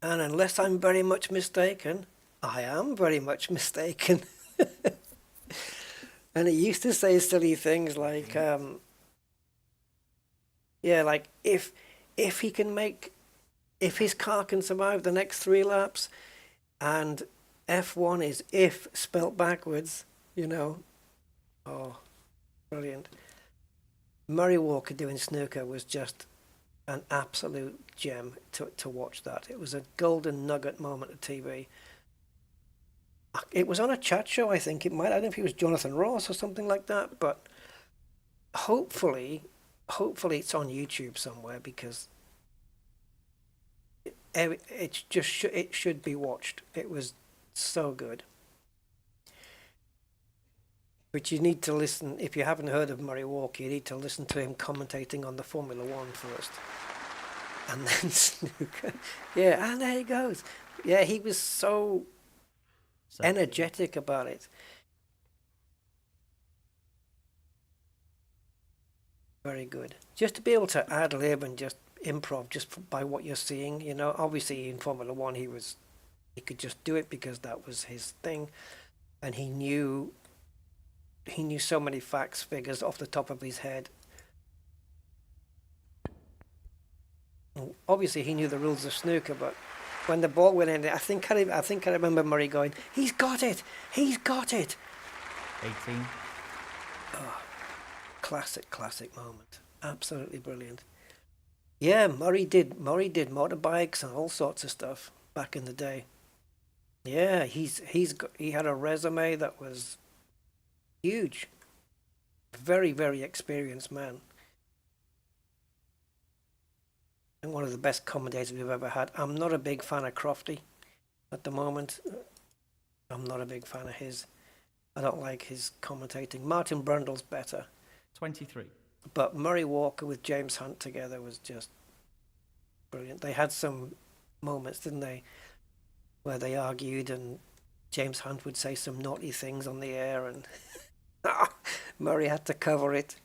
And unless I'm very much mistaken, I am very much mistaken. And he used to say silly things like, yeah, like if he can if his car can survive the next 3 laps, and F1 is if spelt backwards, you know. Oh, brilliant. Murray Walker doing snooker was just an absolute gem to watch that. It was a golden nugget moment of TV. It was on a chat show, I think. I don't know if it was Jonathan Ross or something like that, but hopefully it's on YouTube somewhere, because it should be watched. It was so good. But you need to listen, if you haven't heard of Murray Walker, you need to listen to him commentating on the Formula One first. And then snooker. Yeah, and there he goes. Yeah, he was so energetic about it. Very good. Just to be able to ad lib and just improv just by what you're seeing, you know. Obviously in Formula One he could just do it because that was his thing, and he knew so many facts, figures off the top of his head. Obviously he knew the rules of snooker, but when the ball went in, I think I remember Murray going, he's got it 18. Oh, classic moment. Absolutely brilliant. Yeah, Murray did motorbikes and all sorts of stuff back in the day. Yeah, he had a resume that was huge. Very, very experienced man. And one of the best commentators we've ever had. I'm not a big fan of Crofty at the moment. I'm not a big fan of his. I don't like his commentating. Martin Brundle's better. 23. But Murray Walker with James Hunt together was just brilliant. They had some moments, didn't they, where they argued and James Hunt would say some naughty things on the air and Murray had to cover it.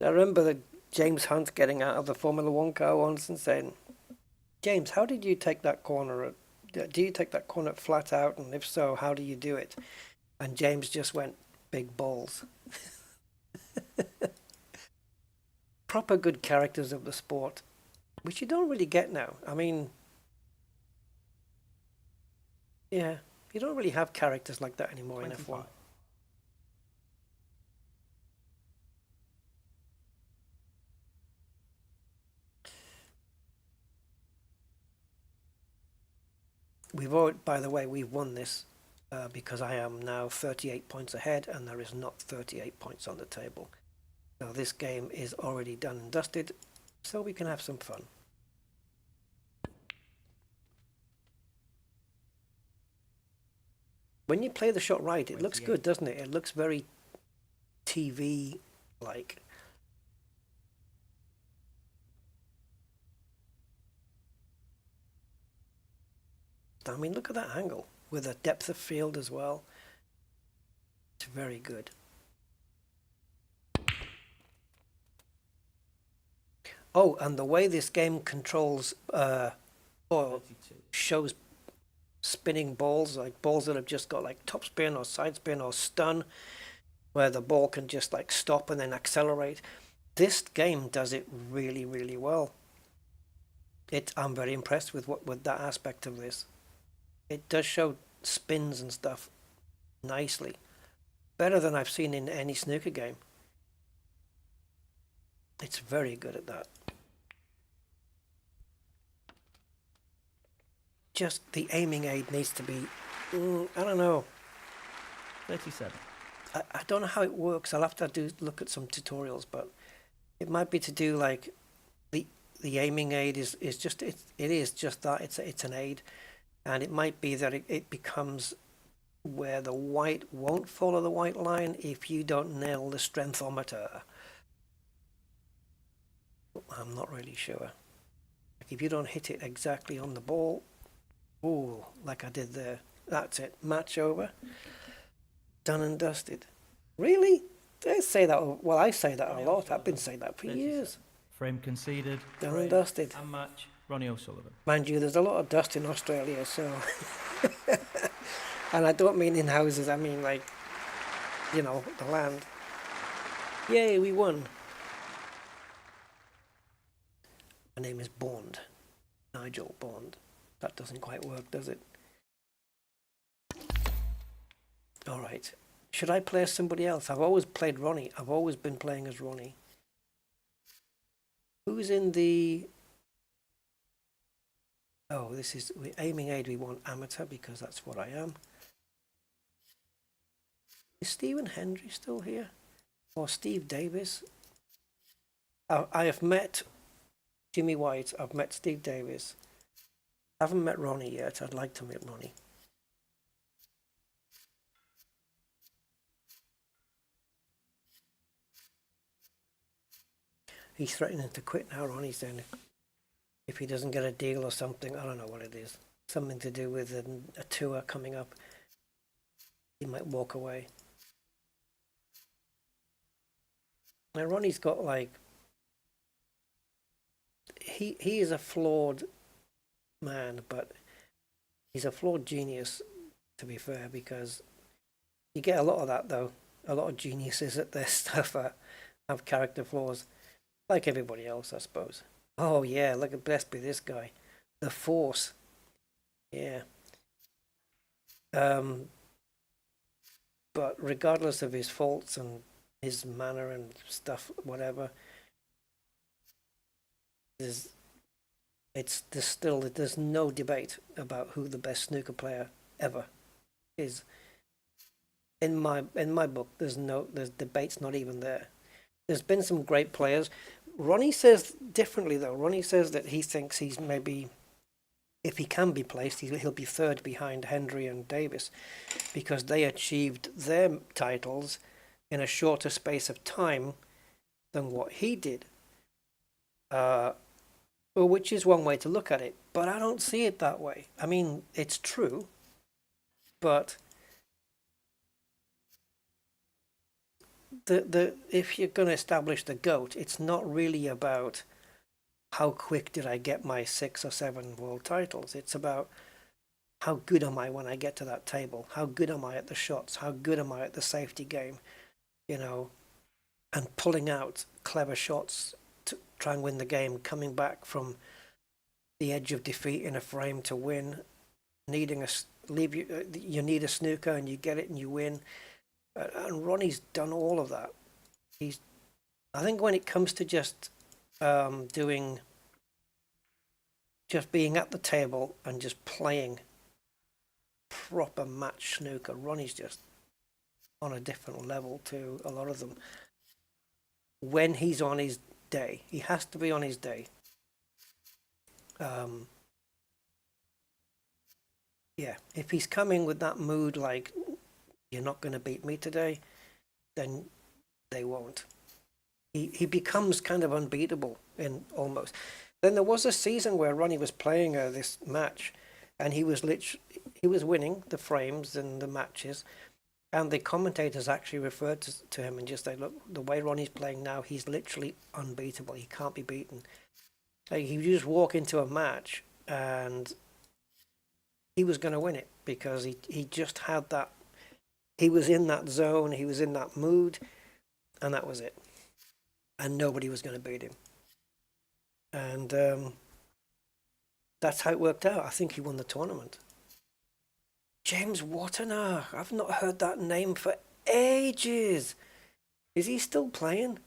I remember the James Hunt getting out of the Formula One car once and saying, James, how did you take that corner? Do you take that corner flat out? And if so, how do you do it? And James just went, big balls. Proper good characters of the sport, which you don't really get now. I mean, yeah, you don't really have characters like that anymore 25. in F1. By the way, we've won this because I am now 38 points ahead and there is not 38 points on the table. So this game is already done and dusted, so we can have some fun. When you play the shot right, it looks good, doesn't it? It looks very TV-like. I mean, look at that angle with a depth of field as well. It's very good. Oh, and the way this game controls or 32. shows spinning balls, like balls that have just got like top spin or side spin or stun, where the ball can just like stop and then accelerate. This game does it really, really well. I'm very impressed with that aspect of this. It does show spins and stuff nicely. Better than I've seen in any snooker game. It's very good at that. Just the aiming aid needs to be, I don't know. 37. I don't know how it works. I'll have to look at some tutorials, but it might be to do like the aiming aid is just it is just that it's an aid, and it might be that it becomes where the white won't follow the white line if you don't nail the strengthometer. I'm not really sure. Like if you don't hit it exactly on the ball, ooh, like I did there, that's it. Match over. Done and dusted. Really? They say that. Well, I say that a lot. I've been saying that for years. Frame conceded. Done and dusted. And match, Ronnie O'Sullivan. Mind you, there's a lot of dust in Australia, so. And I don't mean in houses, I mean like, you know, the land. Yay, we won. My name is Bond. Nigel Bond. That doesn't quite work, does it? All right. Should I play as somebody else? I've always played Ronnie. I've always been playing as Ronnie. Who's in the... Oh, this is... Aiming aid, we want amateur because that's what I am. Is Stephen Hendry still here? Or Steve Davis? I have met Jimmy White. I've met Steve Davis. I haven't met Ronnie yet. I'd like to meet Ronnie. He's threatening to quit now, Ronnie's saying if he doesn't get a deal or something. I don't know what it is. Something to do with a tour coming up. He might walk away. Now Ronnie's got like... He is a flawed man, but he's a flawed genius, to be fair, because you get a lot of that though. A lot of geniuses at their stuff have character flaws. Like everybody else, I suppose. Oh yeah, look at best be this guy. The Force. Yeah. But regardless of his faults and his manner and stuff, whatever, There's no debate about who the best snooker player ever is. In my book, there's debate's not even there. There's been some great players. Ronnie says differently though. Ronnie says that he thinks he's maybe, if he can be placed, he'll be third behind Hendry and Davis, because they achieved their titles in a shorter space of time than what he did. Which is one way to look at it, but I don't see it that way. I mean, it's true, but if you're going to establish the GOAT, it's not really about how quick did I get my 6 or 7 world titles. It's about how good am I when I get to that table? How good am I at the shots? How good am I at the safety game? You know, and pulling out clever shots to try and win the game, coming back from the edge of defeat in a frame to win, needing you need a snooker and you get it and you win. And Ronnie's done all of that. I think when it comes to just being at the table and just playing proper match snooker, Ronnie's just on a different level to a lot of them. When he's on his day, he has to be on his day. Yeah, if he's coming with that mood like, you're not going to beat me today, then they won't. He becomes kind of unbeatable in almost. Then there was a season where Ronnie was playing this match, and he was winning the frames and the matches, and the commentators actually referred to him and just said, look, the way Ronnie's playing now, he's literally unbeatable. He can't be beaten. Like, he would just walk into a match and he was going to win it because he just had that. He was in that zone, he was in that mood, and that was it. And nobody was going to beat him. And that's how it worked out. I think he won the tournament. James Wattenaar. I've not heard that name for ages. Is he still playing?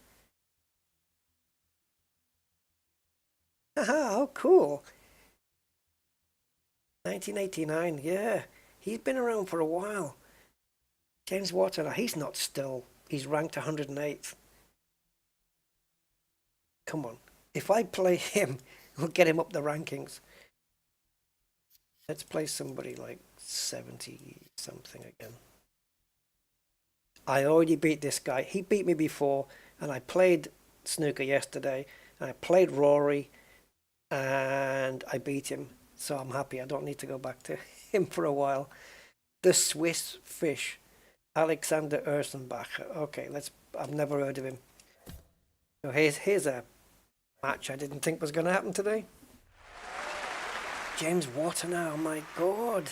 Haha, how cool. 1989, yeah. He's been around for a while. James Wattenaar, he's ranked 108th. Come on. If I play him, we'll get him up the rankings. Let's play somebody like 70 something again. I already beat this guy. He beat me before, and I played snooker yesterday, and I played Rory, and I beat him. So I'm happy. I don't need to go back to him for a while. The Swiss Fish. Alexander Ersenbacher. Okay, I've never heard of him. So here's a match I didn't think was going to happen today. James Wattenaar, oh my God.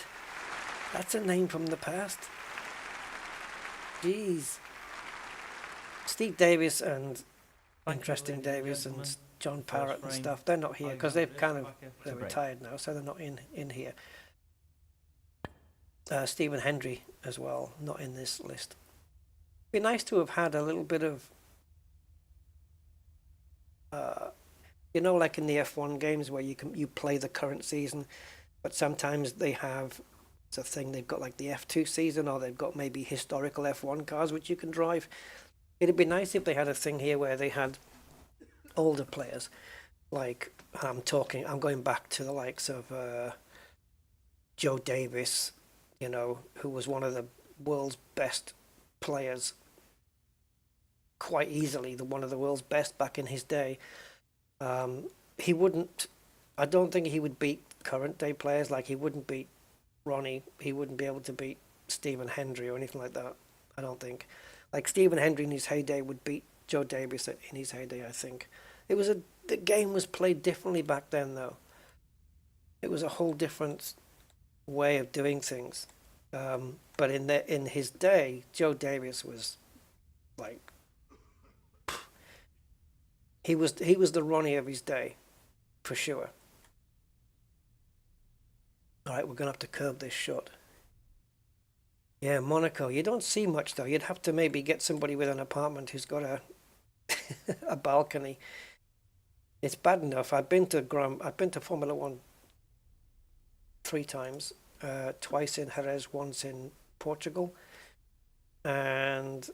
That's a name from the past. Jeez. Steve Davis and Interesting Davis and John Parrott and stuff, they're not here because they're retired now, so they're not in here. Stephen Hendry as well, not in this list. It'd be nice to have had a little bit of, like in the F1 games where you play the current season, but sometimes they have, it's a thing, they've got like the F2 season, or they've got maybe historical F1 cars which you can drive. It'd be nice if they had a thing here where they had older players, like I'm going back to the likes of Joe Davis, who was one of the world's best players, quite easily one of the world's best back in his day. I don't think he would beat current day players. Like, he wouldn't beat Ronnie, he wouldn't be able to beat Stephen Hendry or anything like that, I don't think. Like, Stephen Hendry in his heyday would beat Joe Davis in his heyday, I think. The game was played differently back then, though. It was a whole different way of doing things. But in his day, Joe Davis was like, he was the Ronnie of his day, for sure. All right, we're gonna have to curb this shot. Yeah, Monaco. You don't see much though. You'd have to maybe get somebody with an apartment who's got a balcony. It's bad enough. I've been to Formula One 3 times, twice in Jerez, once in Portugal, and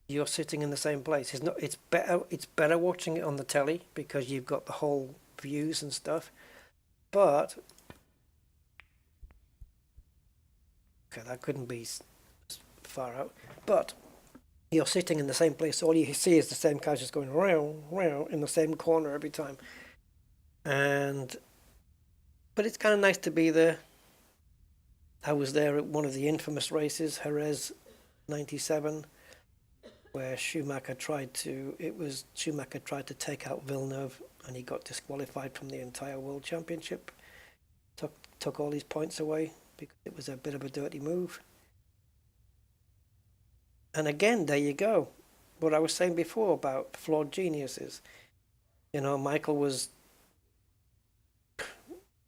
you're sitting in the same place. It's not. It's better. It's better watching it on the telly because you've got the whole views and stuff. But okay, that couldn't be far out. But you're sitting in the same place. All you see is the same car just going round, round in the same corner every time. But it's kind of nice to be there. I was there at one of the infamous races, Jerez '97, where Schumacher tried to take out Villeneuve, and he got disqualified from the entire World Championship. Took all his points away because it was a bit of a dirty move. And again, there you go. What I was saying before about flawed geniuses. Michael was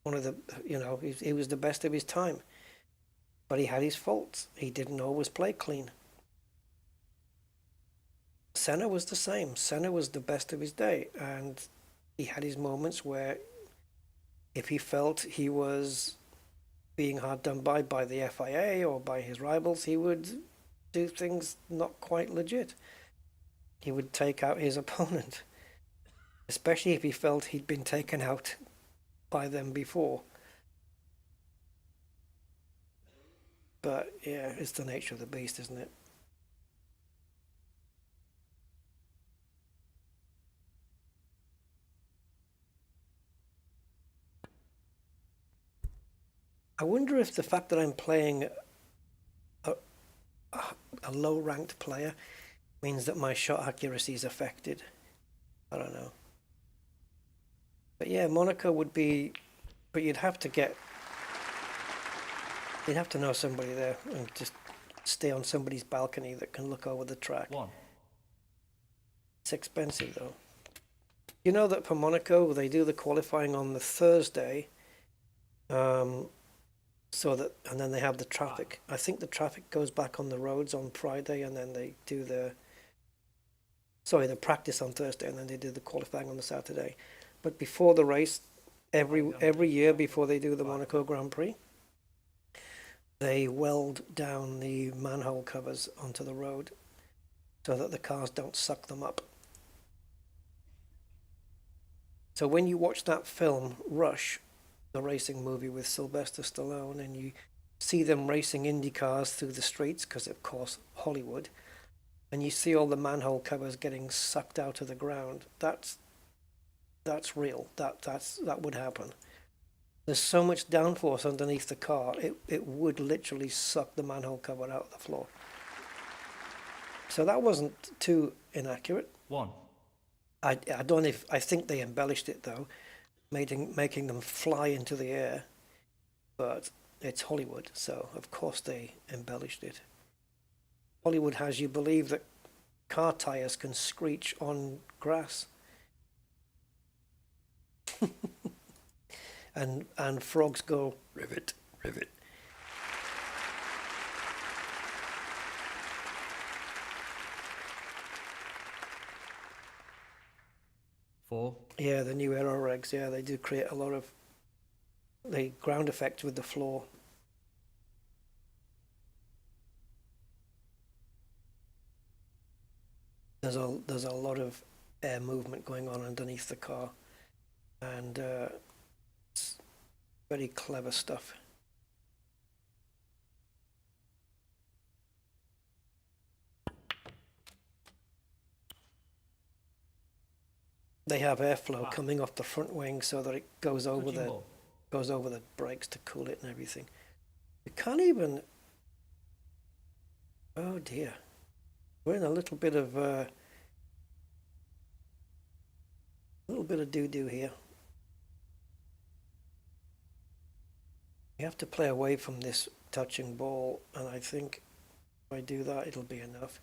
one of the, he was the best of his time. But he had his faults. He didn't always play clean. Senna was the same. Senna was the best of his day. And he had his moments where if he felt he was being hard done by the FIA or by his rivals, he would do things not quite legit. He would take out his opponent, especially if he felt he'd been taken out by them before. But yeah, it's the nature of the beast, isn't it? I wonder if the fact that I'm playing a low-ranked player means that my shot accuracy is affected. I don't know. But yeah, Monaco would be, but you'd have to know somebody there and just stay on somebody's balcony that can look over the track. One. It's expensive though. You know that for Monaco, they do the qualifying on the Thursday, and then they have the traffic. I think the traffic goes back on the roads on Friday, and then they do the practice on Thursday, and then they do the qualifying on the Saturday. But before the race, every year before they do the Monaco Grand Prix, they weld down the manhole covers onto the road so that the cars don't suck them up. So when you watch that film, Rush, the racing movie with Sylvester Stallone, and you see them racing Indy cars through the streets, because of course Hollywood, and you see all the manhole covers getting sucked out of the ground, that's real. That would happen. There's so much downforce underneath the car, it would literally suck the manhole cover out of the floor. So that wasn't too inaccurate. One. I don't know if, I think they embellished it though, making them fly into the air, but it's Hollywood, so of course they embellished it. Hollywood has you believe that car tires can screech on grass. and frogs go rivet, rivet. Four. Yeah, the new aero regs, yeah, they do create a lot of the ground effect with the floor. There's a lot of air movement going on underneath the car, and it's very clever stuff. They have airflow coming off the front wing so that it goes over the brakes to cool it and everything. You can't even. Oh dear, we're in a little bit of doo-doo here. You have to play away from this touching ball, and I think if I do that, it'll be enough.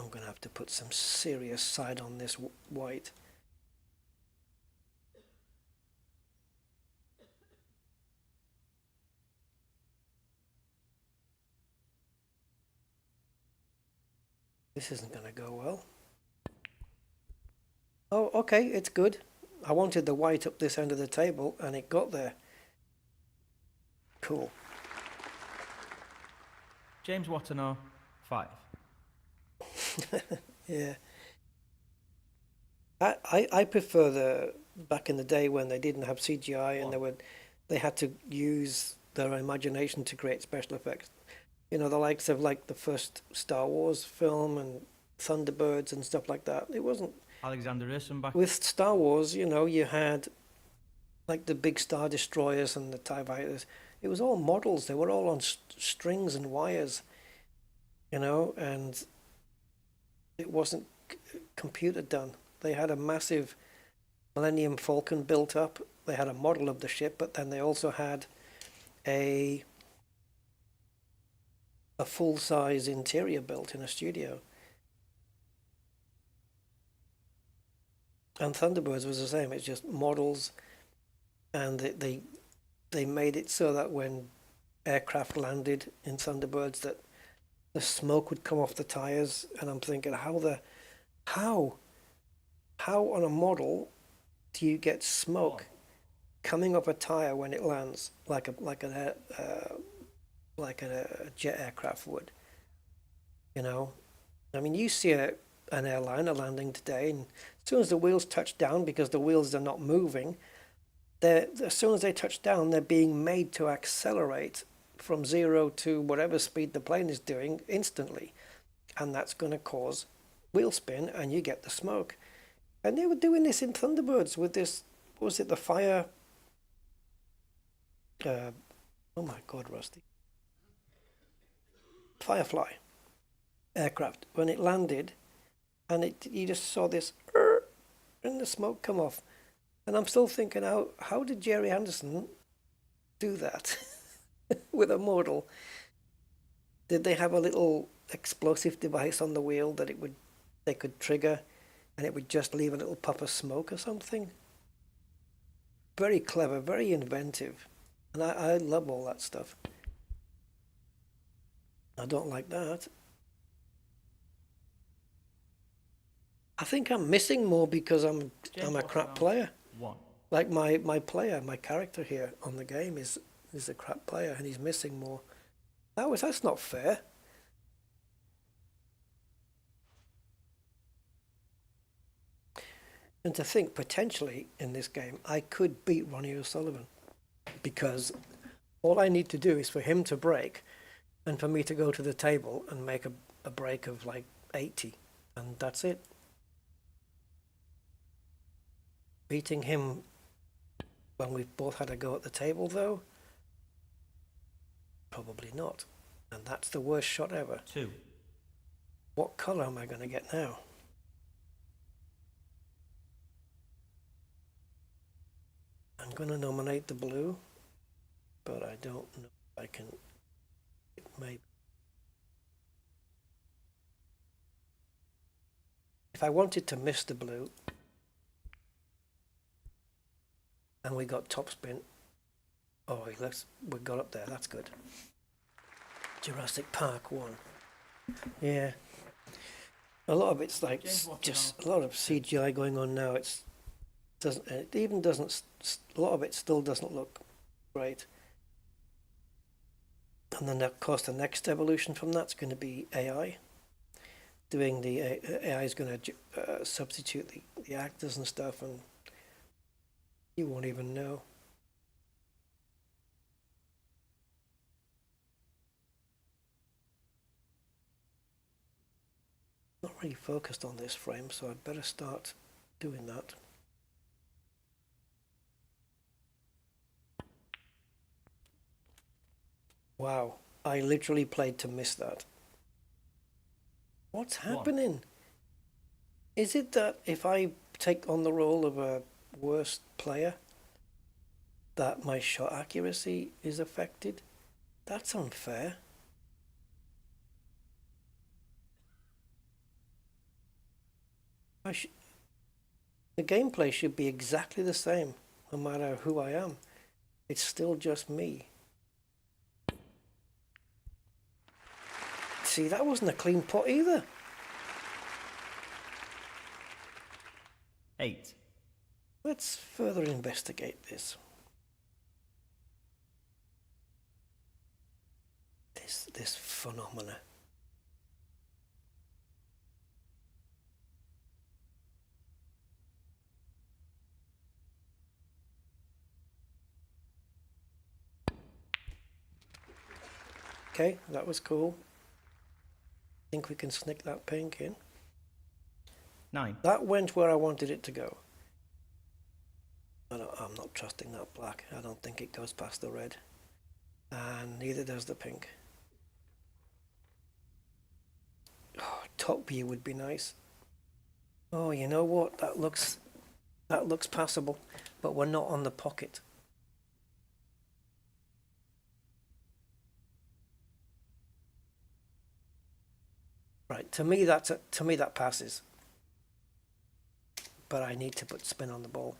I'm going to have to put some serious side on this white. This isn't going to go well. Oh, okay, it's good. I wanted the white up this end of the table, and it got there. Cool. James Wattenaar, 5. Yeah. I prefer the back in the day when they didn't have CGI and they had to use their imagination to create special effects. You know, the likes of like the first Star Wars film and Thunderbirds and stuff like that. It wasn't Alexander Ursenbach. with Star Wars, you know, you had like the big Star Destroyers and the TIE Fighters. It was all models. They were all on strings and wires, you know, and it wasn't computer done. They had a massive Millennium Falcon built up. They had a model of the ship, but then they also had a full-size interior built in a studio. And Thunderbirds was the same. It's just models, and they made it so that when aircraft landed in Thunderbirds, that the smoke would come off the tires. And I'm thinking, how on a model do you get smoke coming off a tire when it lands like a jet aircraft would? You know, I mean, you see an airliner landing today, and as soon as the wheels touch down, because the wheels are not moving, as soon as they touch down, they're being made to accelerate from 0 to whatever speed the plane is doing instantly, and that's going to cause wheel spin, and you get the smoke. And they were doing this in Thunderbirds with this, what was it, the fire? Oh my God, Rusty. Firefly aircraft. When it landed, and you just saw this, and the smoke come off. And I'm still thinking, how did Jerry Anderson do that with a model? Did they have a little explosive device on the wheel that they could trigger, and it would just leave a little puff of smoke or something? Very clever, very inventive. And I love all that stuff. I don't like that. I think I'm missing more because I'm a crap player. 1. Like my character here on the game is a crap player, and he's missing more. That's not fair. And to think potentially in this game I could beat Ronnie O'Sullivan, because all I need to do is for him to break and for me to go to the table and make a break of like 80, and that's it. Beating him when we've both had a go at the table, though, probably not. And that's the worst shot ever. 2. What colour am I going to get now? I'm going to nominate the blue, but I don't know if I can. It may. If I wanted to miss the blue, and we got topspin. Oh, we got up there. That's good. Jurassic Park 1. Yeah. A lot of it's like just a lot of CGI going on now. It doesn't. A lot of it still doesn't look great. And then of course the next evolution from that's going to be AI. Doing the AI is going to substitute the actors and stuff, and you won't even know. Not really focused on this frame, so I'd better start doing that. Wow, I literally played to miss that. What's happening? Is it that if I take on the role of a worst player, that my shot accuracy is affected? That's unfair. The gameplay should be exactly the same, no matter who I am. It's still just me. See, that wasn't a clean pot either. 8. Let's further investigate this. This phenomena. Okay, that was cool. I think we can sneak that pink in. 9. That went where I wanted it to go. I'm not trusting that black. I don't think it goes past the red. And neither does the pink. Oh, top view would be nice. Oh, you know what? That looks passable, but we're not on the pocket. Right, to me that passes. But I need to put spin on the ball.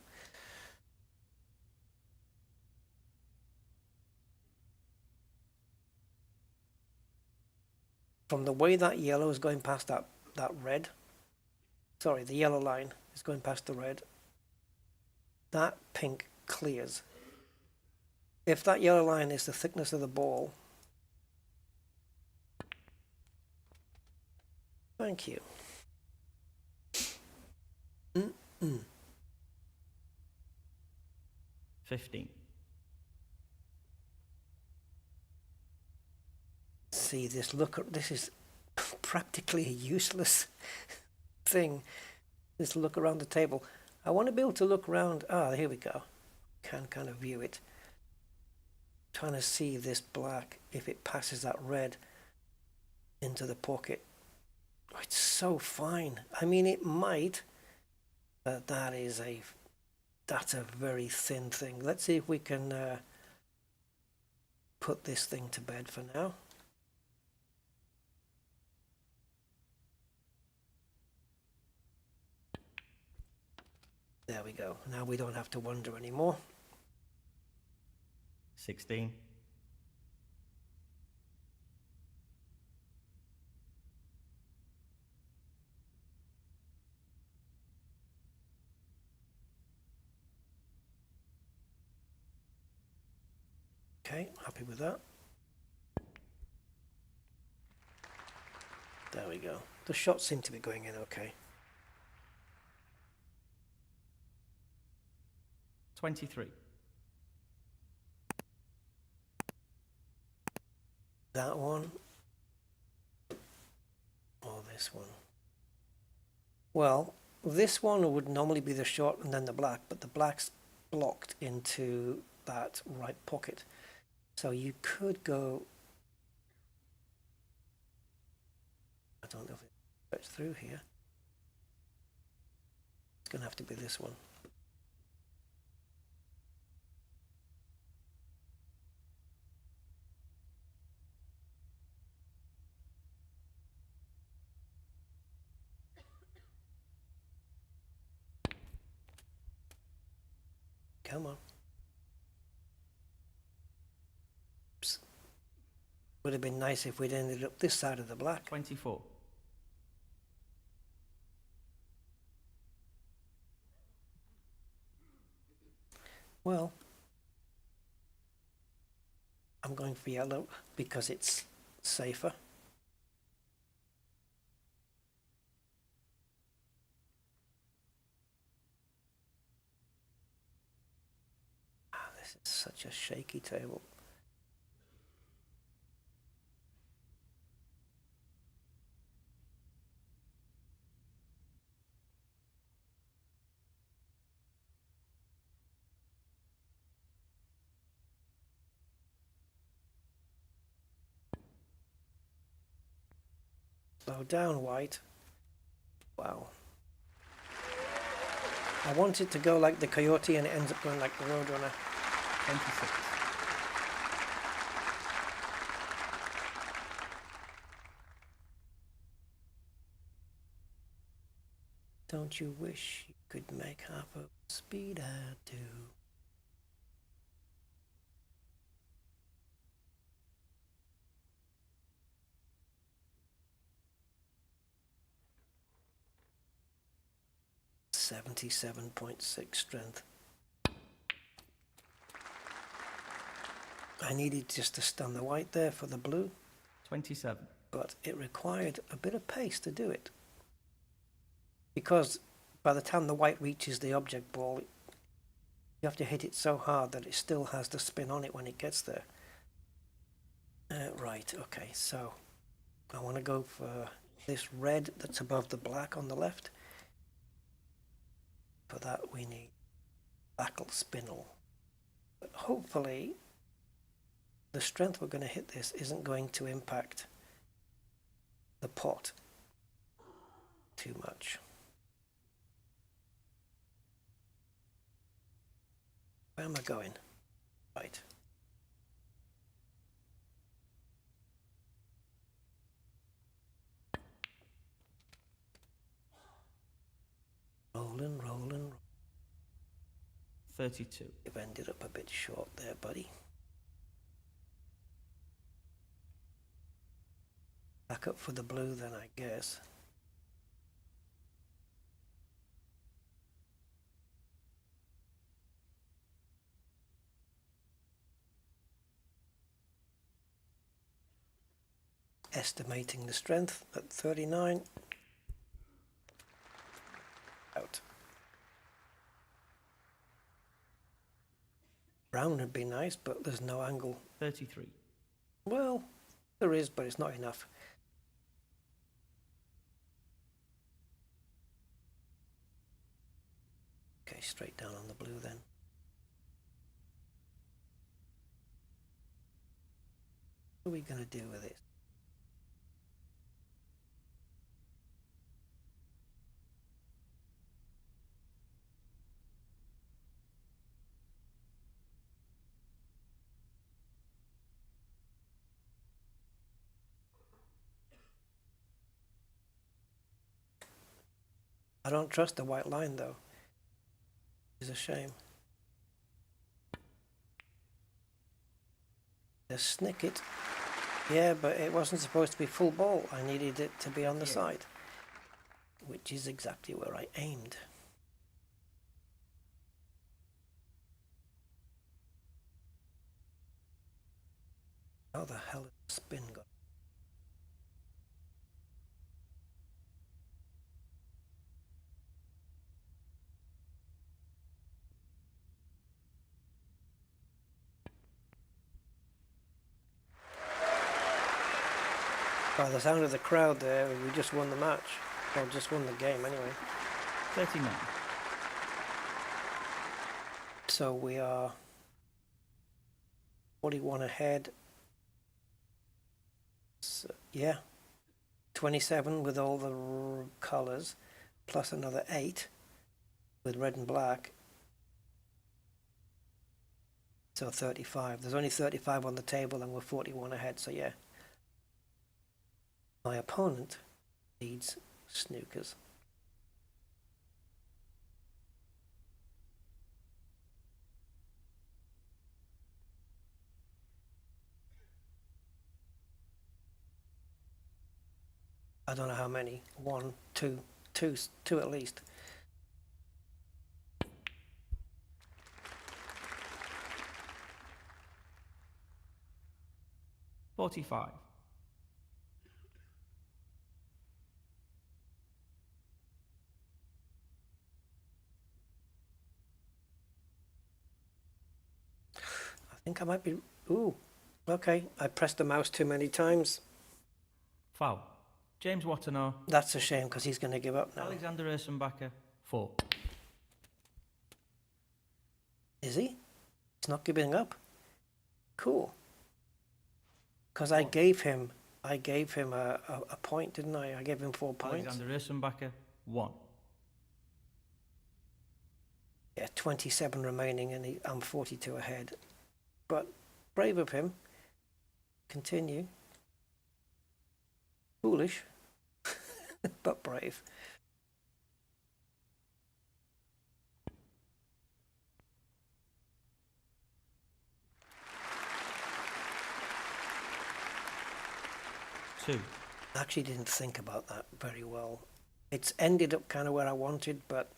From the way that yellow is going past that red, sorry, the yellow line is going past the red, that pink clears. If that yellow line is the thickness of the ball, thank you. 15. See this this is practically a useless thing. This look around the table. I want to be able to look around. Ah, here we go. Can kind of view it. Trying to see this black if it passes that red into the pocket. Oh, it's so fine. I mean, it might, but that's a very thin thing. Let's see if we can put this thing to bed for now. There we go. Now we don't have to wonder anymore. 16. Okay, happy with that. There we go. The shots seem to be going in okay. 23. That one. Or this one. Well, this one would normally be the short and then the black, but the black's blocked into that right pocket. So you could go... I don't know if it fits through here. It's going to have to be this one. Come on. Oops. Would have been nice if we'd ended up this side of the black. 24. Well, I'm going for yellow because it's safer. This is such a shaky table. Slow down, white. Wow. I want it to go like the Coyote and it ends up going like the Roadrunner. 26. Don't you wish you could make half of the speed I do? 77.6 strength. I needed just to stun the white there for the blue, 27. but it required a bit of pace to do it. Because by the time the white reaches the object ball, you have to hit it so hard that it still has the spin on it when it gets there. Right, okay, so I want to go for this red that's above the black on the left. For that we need backle spinel. But hopefully the strength we're going to hit this isn't going to impact the pot too much. Where am I going? Right. Rolling, rolling. 32. You've ended up a bit short there, buddy. Back up for the blue then, I guess. Estimating the strength at 39. Out. Brown would be nice, but there's no angle. 33. Well, there is, but it's not enough. Okay, straight down on the blue then. What are we going to do with it? I don't trust the white line though. It's a shame. Just snick it. Yeah, but it wasn't supposed to be full ball. I needed it to be on the side, which is exactly where I aimed. How the hell is the spin got? By the sound of the crowd there, we just won the match. Or just won the game anyway. 39. So we are 41 ahead. So, yeah. 27 with all the colours, plus another 8 with red and black. So 35. There's only 35 on the table and we're 41 ahead, so yeah. My opponent needs snookers. I don't know how many. 1, 2, 2 at least. $45. I think I might be... Ooh, okay. I pressed the mouse too many times. Foul. James Wattenaar. That's a shame because he's going to give up now. Alexander Ersenbacher. 4. Is he? He's not giving up? Cool. Because I gave him a point, didn't I? I gave him 4 points. Alexander Ersenbacher. 1. Yeah, 27 remaining and I'm 42 ahead. But brave of him. Continue. Foolish, but brave. Two. I actually didn't think about that very well. It's ended up kind of where I wanted, but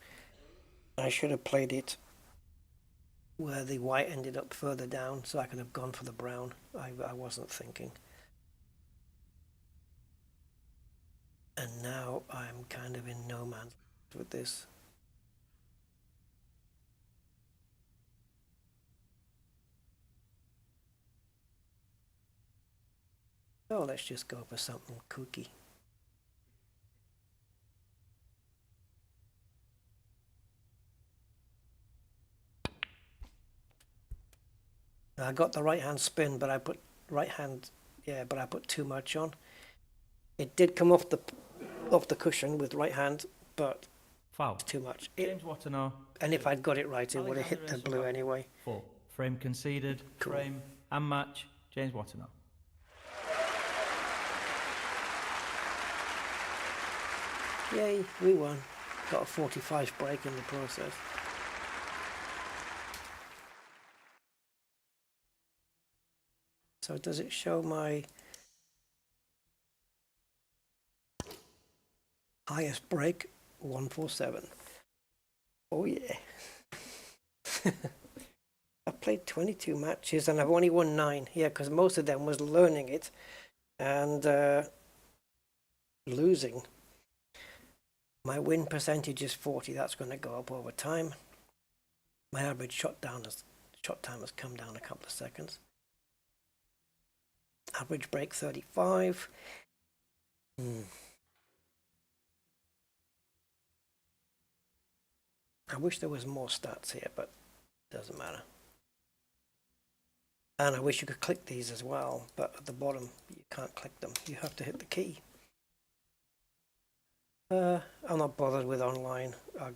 I should have played it where the white ended up further down, so I could have gone for the brown. I wasn't thinking. And now I'm kind of in no man's land with this. So let's just go for something kooky. I got the right hand spin, but I put but I put too much on. It did come off the cushion with right hand, but Foul. too much. James Watanabe. And if I'd got it right, it would have hit the blue anyway. 4. Frame conceded. Cool. Frame and match. James Watanabe. Yay, we won. Got a 45 break in the process. So does it show my highest break? 147. Oh yeah. I've played 22 matches and I've only won 9. Yeah, because most of them was learning it and losing. My win percentage is 40. That's going to go up over time. My average shot time has come down a couple of seconds. Average break 35. I wish there was more stats here, but it doesn't matter. And I wish you could click these as well, but at the bottom you can't click them. You have to hit the key. I'm not bothered with online. I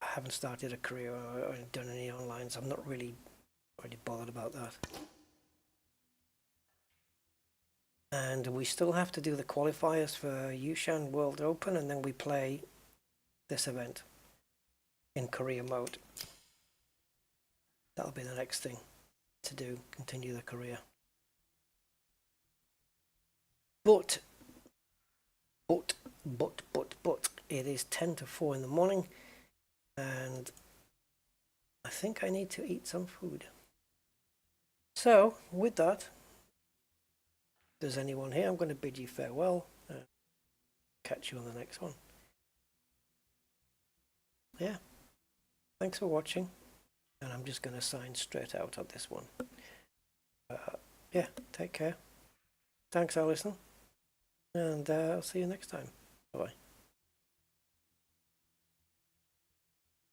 haven't started a career or done any online, so I'm not really bothered about that. And we still have to do the qualifiers for Yushan World Open, and then we play this event in career mode. That'll be the next thing to do, continue the career. But it is 10 to 4 in the morning and I think I need to eat some food. So with that, if there's anyone here, I'm going to bid you farewell. Catch you on the next one. Yeah, thanks for watching, and I'm just going to sign straight out of this one. Yeah, take care. Thanks, Alison, and I'll see you next time. Bye-bye.